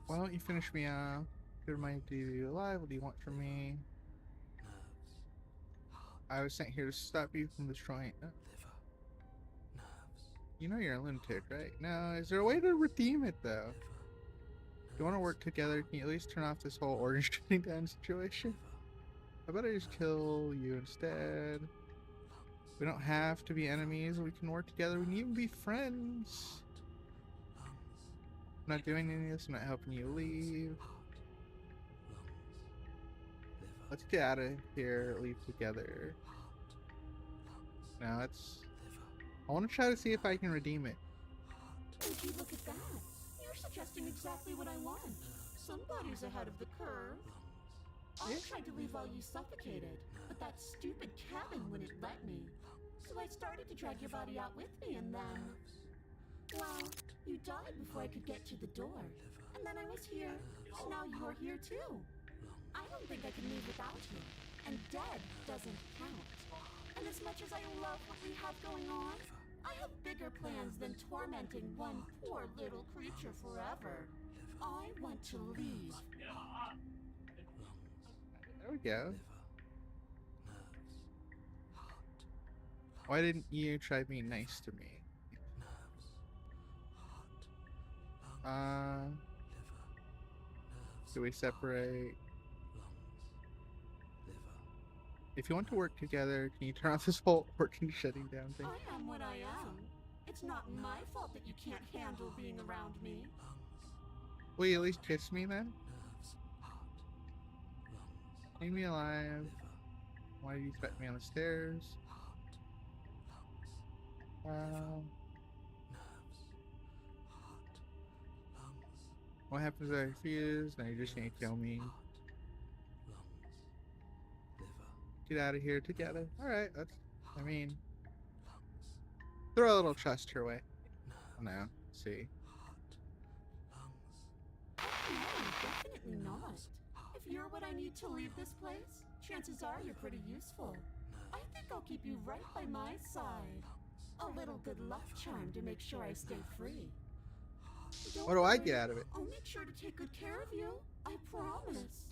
Why don't you finish me off? Good reminder to you alive. What do you want from me? I was sent here to stop you from destroying. You know you're a lunatic, right? Now, is there a way to redeem it though? If you want to work together, can you at least turn off this whole orange shutting down situation? I better just kill you instead. We don't have to be enemies. We can work together. We can even be friends. I'm not doing any of this. I'm not helping you leave. Let's get out of here. Leave together. Now let's... I want to try to see if I can redeem it. Would you look at that? You're suggesting exactly what I want. Somebody's ahead of the curve. I tried to leave while you suffocated, but that stupid cabin wouldn't let me. So I started to drag your body out with me, and then... well, you died before I could get to the door. And then I was here, and now you're here too. I don't think I can leave without you. And dead doesn't count. And as much as I love what we have going on, I have bigger plans than tormenting one poor little creature forever. I want to leave. There we go. Why didn't you try being nice to me? Do we separate? If you want to work together, can you turn off this whole organ shutting down thing? I am what I am. It's not my fault that you can't handle being around me. Will you at least kiss me then? Leave me alive. Why did you threaten me on the stairs? What happens if I refuse? Now you're just gonna kill me. Get out of here together. Alright, that's... I mean... throw a little trust her way. No, see. No, definitely not. If you're what I need to leave this place, chances are you're pretty useful. I think I'll keep you right by my side. A little good luck charm to make sure I stay free. Don't What do I worry, get out of it? I'll make sure to take good care of you. I promise.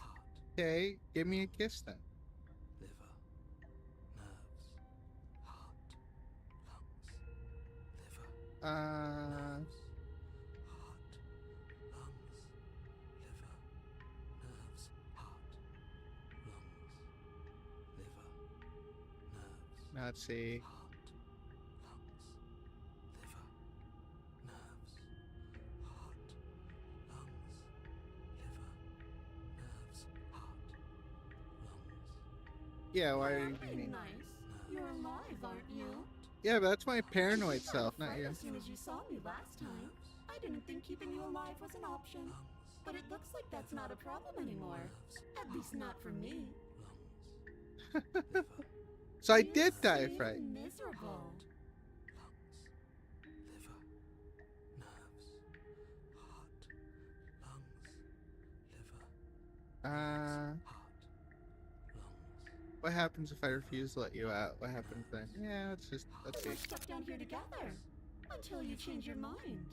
Okay, give me a kiss then. Now let's see. Yeah, why are you Nothing mean? nice. You're alive, aren't you? Yeah, but that's my paranoid You got self, a not fright you. as soon as you saw me last time. I didn't think keeping you alive was an option. But it looks like that's not a problem anymore. At least not for me. So I You did die of seem fright. miserable. Uh, what happens if I refuse to let you out? What happens then? Yeah, let's see. We're stuck down here together. Until you change your mind.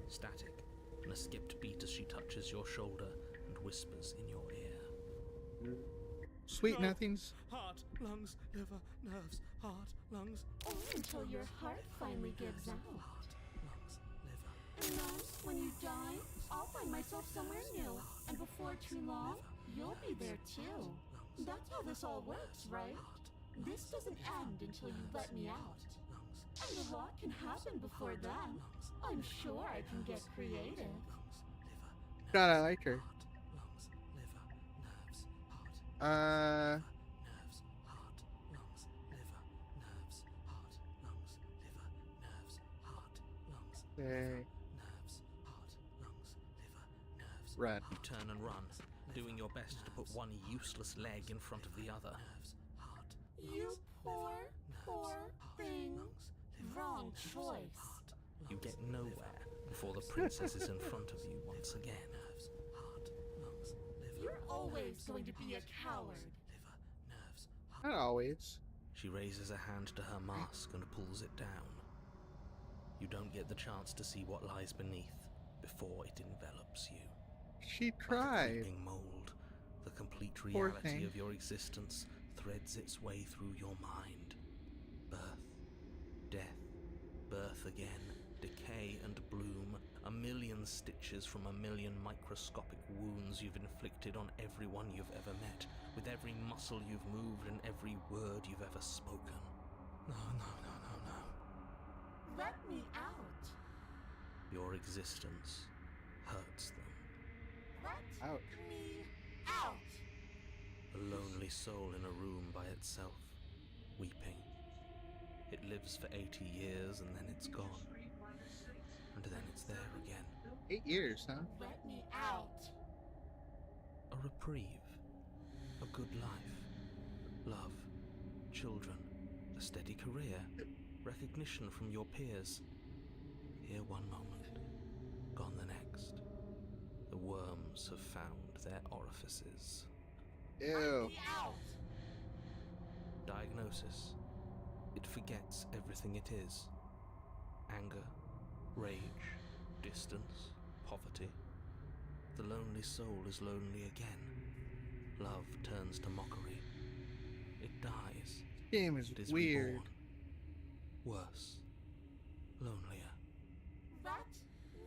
Static, and a skipped beat as she touches your shoulder and whispers in your ear. Sweet No. nothings. Heart, lungs, liver, nerves, heart, lungs, Or until your heart finally gives out. Lungs, liver, And then, when you die, I'll find myself somewhere new. And before too long, you'll be there too. That's how this all works, right? This doesn't end until you let me out. And a lot can happen before then. I'm sure I can get creative. God, I like her. lungs, liver, nerves, heart, Uh, nerves, heart, lungs, liver, nerves, heart, lungs, liver, nerves, heart, lungs, okay. nerves, heart, lungs, liver, nerves. Run. You turn and run, doing your best to put one useless leg in front of the other. You poor, poor thing. Wrong choice. You get nowhere before the princess is in front of you once again. You're always going to be a coward. Not always. She raises a hand to her mask and pulls it down. You don't get the chance to see what lies beneath before it envelops you. She Like a tried. creeping mold, the complete Poor reality thing. of your existence threads its way through your mind. Birth, death, birth again, decay and bloom, a million stitches from a million microscopic wounds you've inflicted on everyone you've ever met, with every muscle you've moved and every word you've ever spoken. No. Let me out. Your existence hurts them. Let Ouch. me out. A lonely soul in a room by itself, weeping. It lives for 80 years and then it's gone. And then it's there again. 8 years, huh? Let me out. A reprieve. A good life. Love. Children. A steady career. Recognition from your peers. Here one moment. Gone the next. The worms have found their orifices. Ew. Let me out. Diagnosis. It forgets everything it is. Anger, rage, distance, poverty. The lonely soul is lonely again. Love turns to mockery. It dies. Game is It is weird. reborn. Worse. Lonelier. Let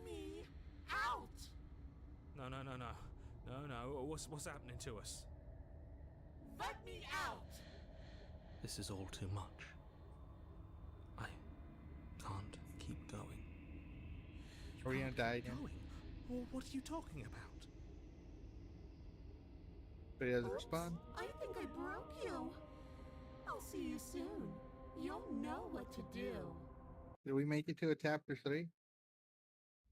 me out. No. What's happening to us? Let me out. This is all too much. I can't keep going. Are we gonna die again? Going? Well, what are you talking about? But he doesn't Oops, respond. I think I broke you. I'll see you soon. You'll know what to do. Did we make it to a chapter 3?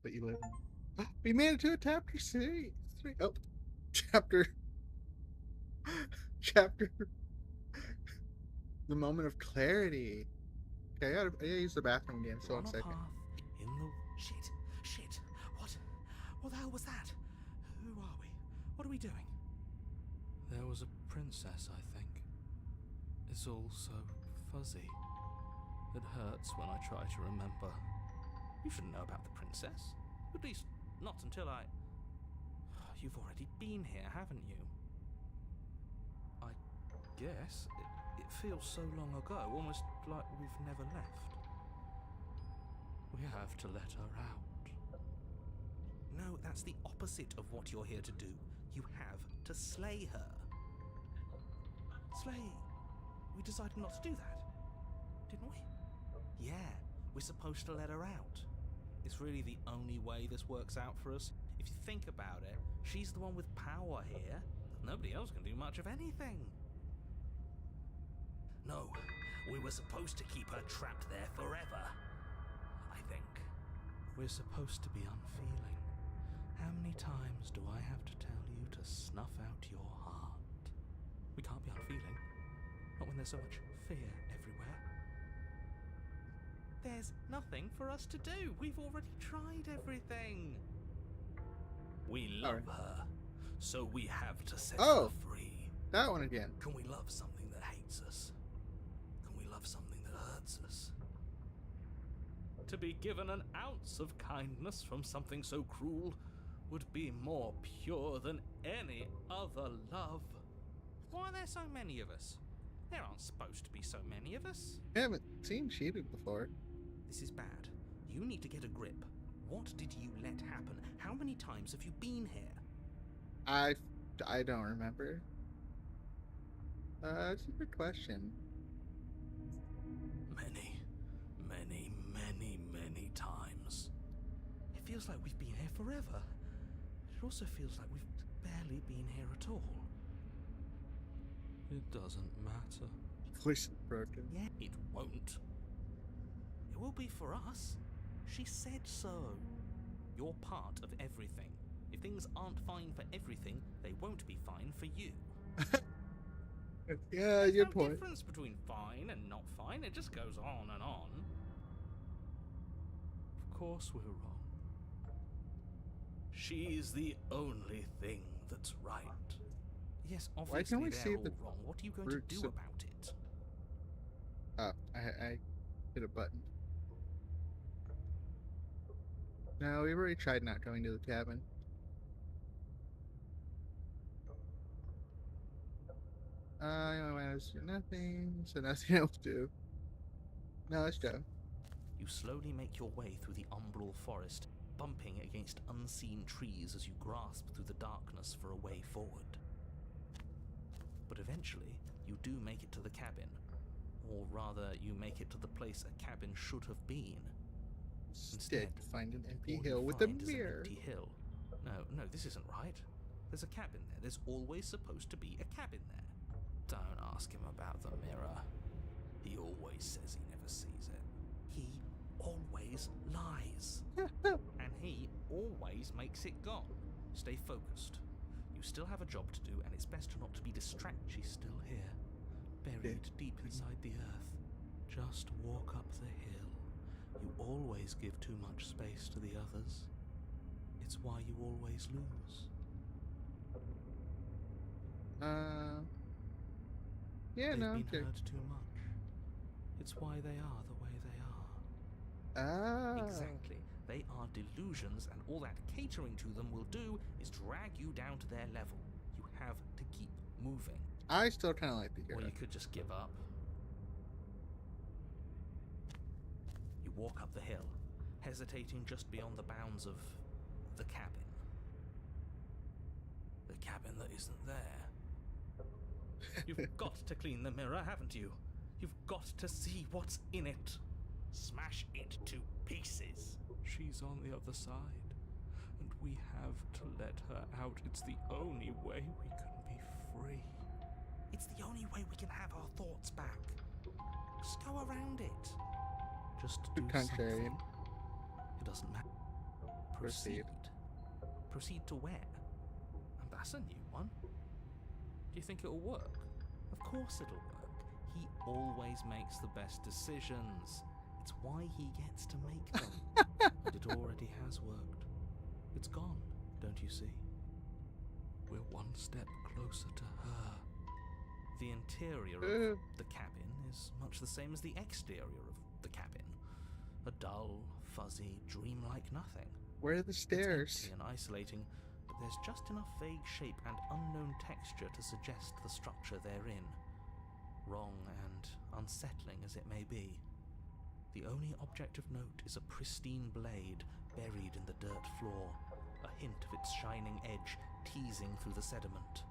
But you live. We made it to a chapter 3. Oh, chapter. Chapter. The moment of clarity. Okay, I gotta use the bathroom again. So On 1 a second. path in the Shit. What the hell was that? Who are we? What are we doing? There was a princess, I think. It's all so fuzzy. It hurts when I try to remember. You shouldn't know about the princess. At least, not until I... You've already been here, haven't you? I guess it feels so long ago, almost like we've never left. We have to let her out. No, that's the opposite of what you're here to do. You have to slay her. Slay? We decided not to do that, didn't we? Yeah, we're supposed to let her out. It's really the only way this works out for us. If you think about it, she's the one with power here. Nobody else can do much of anything. We were supposed to keep her trapped there forever. I think. We're supposed to be unfeeling. How many times do I have to tell you to snuff out your heart? We can't be unfeeling. Not when there's so much fear everywhere. There's nothing for us to do. We've already tried everything. We love her, so we have to set her free. That one again. Can we love something that hates us? Can we love something that hurts us? To be given an ounce of kindness from something so cruel would be more pure than any other love. Why are there so many of us? There aren't supposed to be so many of us. I haven't seen cheated before. This is bad. You need to get a grip. What did you let happen? How many times have you been here? I don't remember. It's a good question. Many, many, many, many times. It feels like we've been here forever. It also feels like we've barely been here at all. It doesn't matter. Voice is broken. Yeah, it won't. It will be for us. She said so. You're part of everything. If things aren't fine for everything, they won't be fine for you. Yeah, There's good no point. difference between fine and not fine. It just goes on and on. Of course we're wrong. She's the only thing that's right. Yes, obviously can't we they're see all the wrong. What are you going to roots do of- about it? Oh, I hit a button. No, we've already tried not going to the cabin. There's nothing, so nothing else to do. No, let's go. You slowly make your way through the umbral forest, bumping against unseen trees as you grasp through the darkness for a way forward. But eventually, you do make it to the cabin. Or rather, you make it to the place a cabin should have been. Instead, find an empty all hill you with a find is an mirror. empty hill. No, this isn't right. There's a cabin there. There's always supposed to be a cabin there. Don't ask him about the mirror. He always says he never sees it. He always lies. And he always makes it gone. Stay focused. You still have a job to do, and it's best not to be distracted. She's still here, buried deep inside the earth. Just walk up the hill. You always give too much space to the others. It's why you always lose. Yeah, They've no, been okay. hurt too much. It's why they are the way they are. Exactly. They are delusions, and all that catering to them will do is drag you down to their level. You have to keep moving. I still kind of like the hero. Or you could just give up. You walk up the hill, hesitating just beyond the bounds of the cabin. The cabin that isn't there. You've got to clean the mirror, haven't you? You've got to see what's in it. Smash it to pieces. She's on the other side, and we have to let her out. It's the only way we can be free. It's the only way we can have our thoughts back. Just go around it. Just do Contrarian. something. It doesn't matter. Proceed. Proceed to where? And that's a new one. Do you think it'll work? Of course it'll work. He always makes the best decisions. It's why he gets to make them. And it already has worked. It's gone, don't you see? We're one step closer to her. The interior of the cabin is much the same as the exterior of the cabin. A dull, fuzzy, dreamlike nothing. Where are the stairs? It's empty and isolating, but there's just enough vague shape and unknown texture to suggest the structure they're in. Wrong and unsettling as it may be, the only object of note is a pristine blade buried in the dirt floor, a hint of its shining edge teasing through the sediment.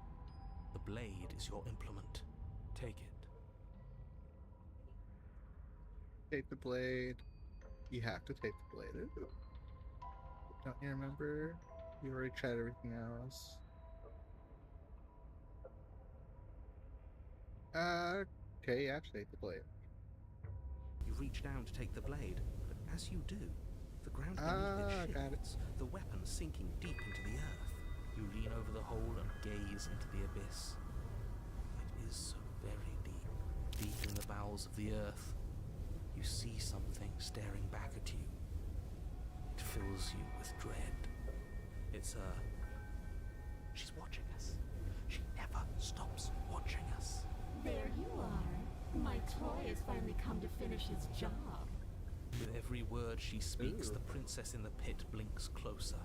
The blade is your implement. Take it. Take the blade. You have to take the blade. Don't you remember? You already tried everything else. Okay, you have to take the blade. reach down to take the blade, but as you do, the ground beneath it got it. shifts, the weapon sinking deep into the earth. You lean over the hole and gaze into the abyss. It is so very deep, deep in the bowels of the earth. You see something staring back at you. It fills you with dread. It's her. She's watching us. She never stops watching us. There you are. My toy has finally come to finish its job. With every word she speaks, Ooh. the princess in the pit blinks closer.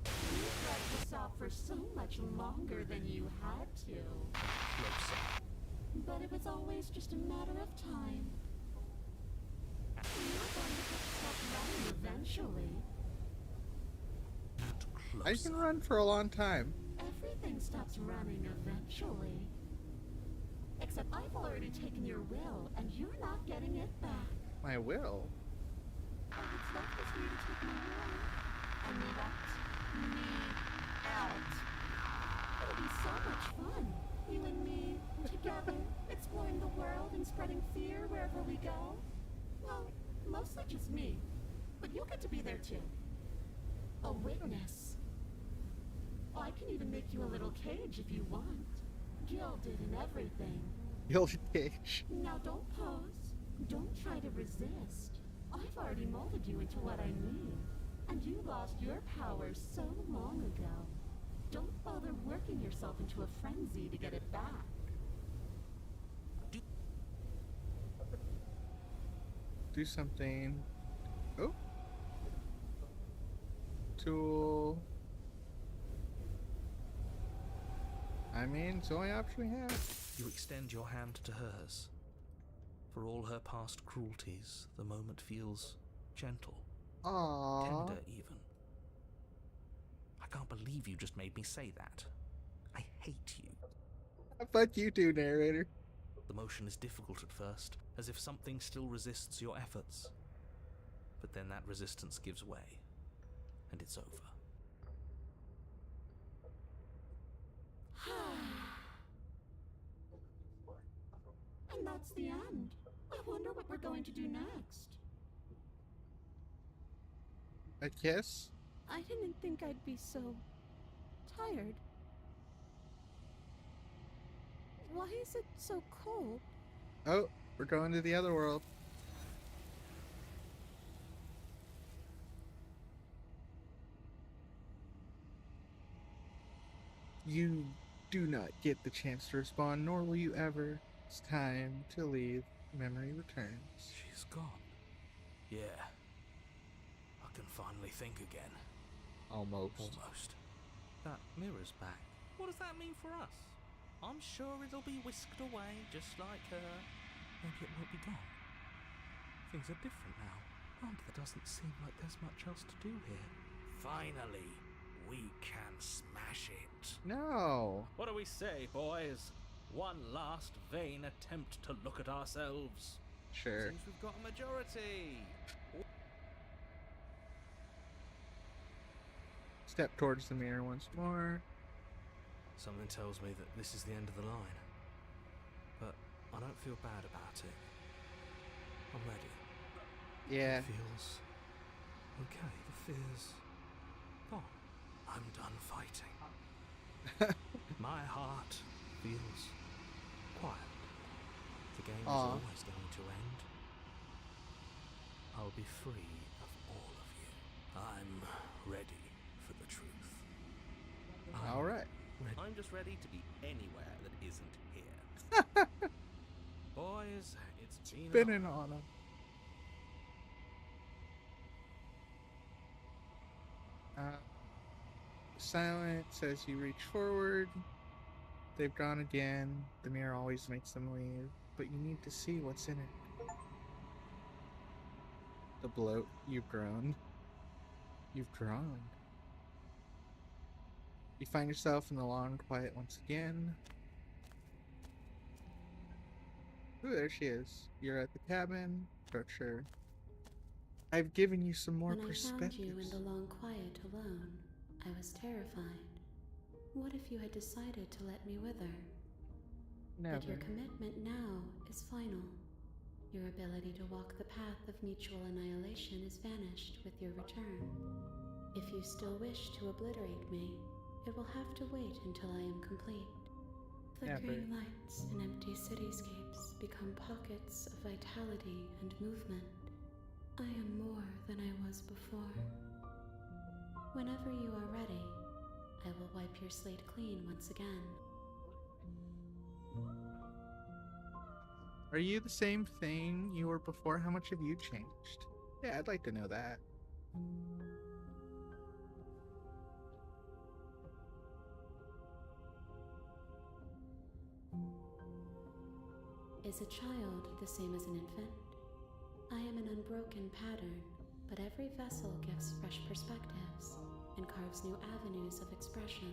You dragged this out for so much longer than you had to. Closer. But it was always just a matter of time. You're going to have to stop running eventually. And I closer. can run for a long time. Everything stops running eventually. Except I've already taken your will, and you're not getting it back. My will. All that's left is for you to take my will and let me out. It'll be so much fun. You and me, together, exploring the world and spreading fear wherever we go. Well, mostly just me. But you'll get to be there too. A witness. I can even make you a little cage if you want. Gilded and everything. Gilded cage. Now don't pose. Don't try to resist. I've already molded you into what I need. And you lost your power so long ago. Don't bother working yourself into a frenzy to get it back. Do something. Oh. Tool. I mean, it's the only option we have. You extend your hand to hers. For all her past cruelties, the moment feels gentle, Aww. tender even. I can't believe you just made me say that. I hate you. Fuck you too, narrator. The motion is difficult at first, as if something still resists your efforts. But then that resistance gives way, and it's over. And that's the end. I wonder what we're going to do next. A kiss? I didn't think I'd be so tired. Why is it so cold? Oh, we're going to the other world. You do not get the chance to respond, nor will you ever. It's time to leave. Memory returns. She's gone. Yeah. I can finally think again. Almost. Almost. That mirror's back. What does that mean for us? I'm sure it'll be whisked away, just like her. Maybe it won't be gone. Things are different now. And there doesn't seem like there's much else to do here. Finally, we can smash it. No. What do we say, boys? One last vain attempt to look at ourselves. Sure. Seems we've got a majority. Step towards the mirror once more. Something tells me that this is the end of the line. But I don't feel bad about it. I'm ready. Yeah. It feels okay. The fear's gone. I'm done fighting. My heart feels quiet. The game is always going to end. I'll be free of all of you. I'm ready for the truth. All right. I'm just ready to be anywhere that isn't here. Boys, it's Been an honor. Silence as you reach forward. They've gone again. The mirror always makes them leave, but you need to see what's in it. The bloat. You've grown. You've grown. You find yourself in the long quiet once again. Ooh, there she is. You're at the cabin. Structure. I've given you some more When I found you in perspectives. the long quiet alone, I was terrified. What if you had decided to let me wither? But Never. your commitment now is final. Your ability to walk the path of mutual annihilation is vanished with your return. If you still wish to obliterate me, it will have to wait until I am complete. Flickering lights and empty cityscapes become pockets of vitality and movement. I am more than I was before. Whenever you are ready, I will wipe your slate clean once again. Are you the same thing you were before? How much have you changed? Yeah, I'd like to know that. Is a child the same as an infant? I am an unbroken pattern, but every vessel gives fresh perspectives and carves new avenues of expression.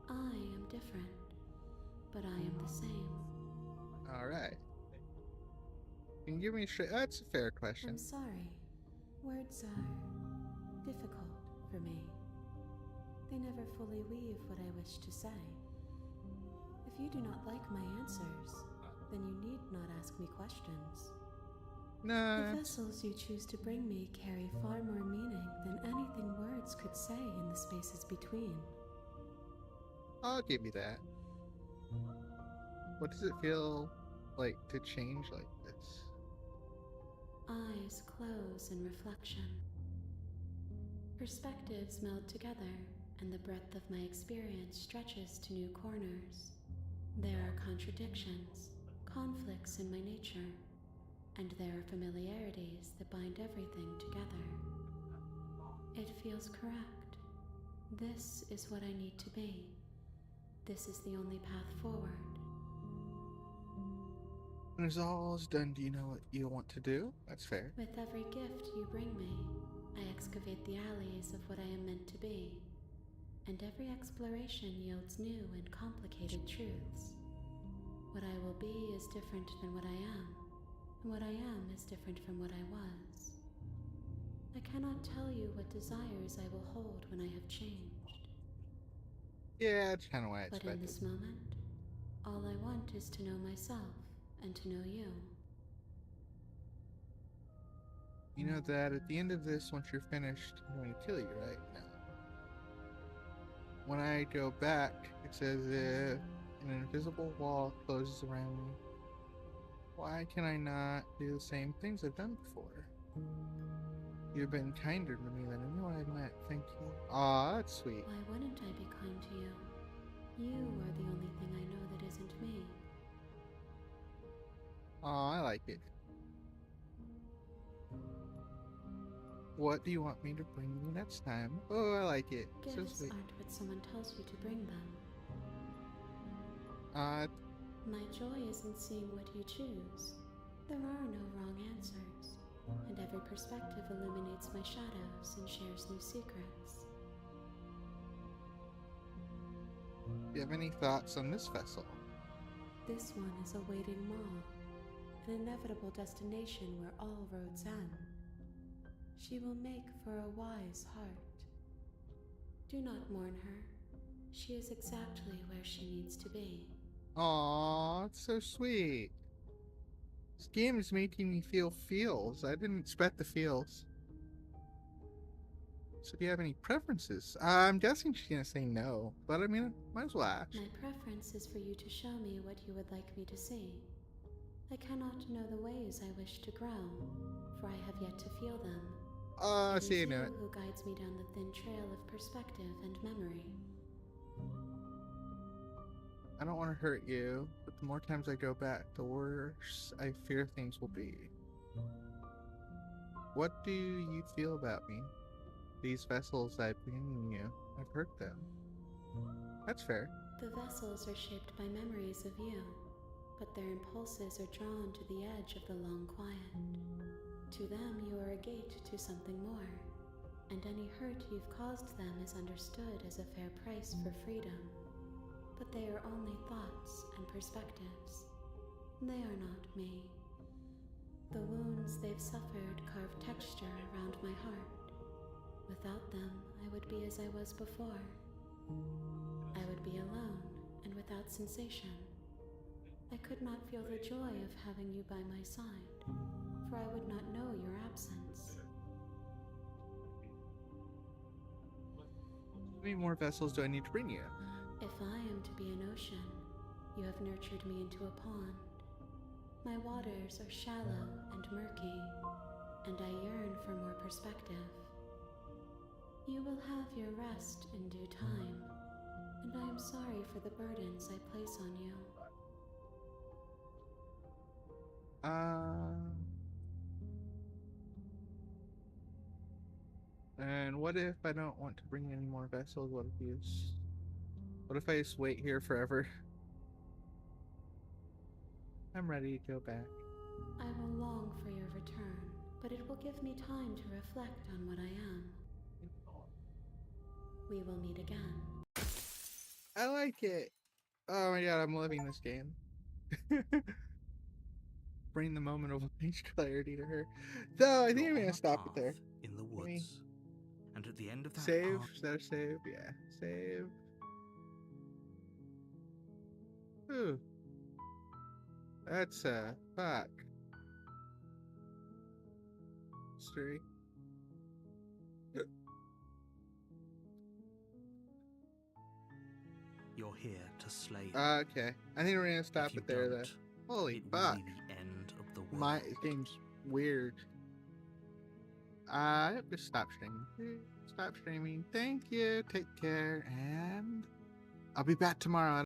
I am different, but I am the same. Alright. Can you give me straight? That's a fair question. I'm sorry. Words are difficult for me. They never fully weave what I wish to say. If you do not like my answers, then you need not ask me questions. Nah. The vessels you choose to bring me carry far more meaning than anything words could say in the spaces between. I'll give you that. What does it feel like to change like this? Eyes close in reflection. Perspectives meld together, and the breadth of my experience stretches to new corners. There are contradictions, conflicts in my nature, and there are familiarities that bind everything together. It feels correct. This is what I need to be. This is the only path forward. When it's all is done, do you know what you want to do? That's fair. With every gift you bring me, I excavate the alleys of what I am meant to be, and every exploration yields new and complicated truths. What I will be is different than what I am, and what I am is different from what I was. I cannot tell you what desires I will hold when I have changed. Yeah, that's kind of what I But expected. in this moment, all I want is to know myself and to know you. You know that at the end of this, once you're finished, I'm going to kill you, right? No. When I go back, it's as if an invisible wall closes around me. Why can I not do the same things I've done before? You've been kinder to me than anyone I've met. Thank you. Aw, that's sweet. Why wouldn't I be kind to you? You are the only thing I know that isn't me. Aw, I like it. What do you want me to bring you next time? Oh, I like it. So Gifts sweet. aren't what someone tells you to bring them. My joy isn't seeing what you choose. There are no wrong answers, and every perspective illuminates my shadows and shares new secrets. do you have any thoughts on this vessel? This one is a waiting maw, an inevitable destination where all roads end. She will make for a wise heart. Do not mourn her. She is exactly where she needs to be. Aw, it's so sweet. This game is making me feel feels. I didn't expect the feels. So do you have any preferences? I'm guessing she's gonna say no, but I mean, might as well ask. My preference is for you to show me what you would like me to see. I cannot know the ways I wish to grow, for I have yet to feel them. It See, I is know you it. who guides me down the thin trail of perspective and memory. I don't want to hurt you, but the more times I go back, the worse I fear things will be. What do you feel about me? These vessels I bring you, I've hurt them. That's fair. The vessels are shaped by memories of you, but their impulses are drawn to the edge of the long quiet. To them, you are a gate to something more, and any hurt you've caused them is understood as a fair price for freedom. But they are only thoughts and perspectives. They are not me. The wounds they've suffered carve texture around my heart. Without them, I would be as I was before. I would be alone and without sensation. I could not feel the joy of having you by my side, for I would not know your absence. How many more vessels do I need to bring you? If I am to be an ocean, you have nurtured me into a pond. My waters are shallow and murky, and I yearn for more perspective. You will have your rest in due time, and I am sorry for the burdens I place on you. And what if I don't want to bring any more vessels? What if I just wait here forever? I'm ready to go back. I will long for your return, but it will give me time to reflect on what I am. We will meet again. I like it. Oh my god, I'm loving this game. Bring the moment of light clarity to her. So I think You're I'm on gonna a stop it path there. in the Let me woods, and at the end of that save. path, Is that a save? Yeah, save. Ooh, that's fuck. History. you're here to slay. Okay, I think we're gonna stop If you it there. don't, Holy it will fuck! be the end of the world. My game's weird. Just stop streaming. Stop streaming. Thank you. Take care, and I'll be back tomorrow.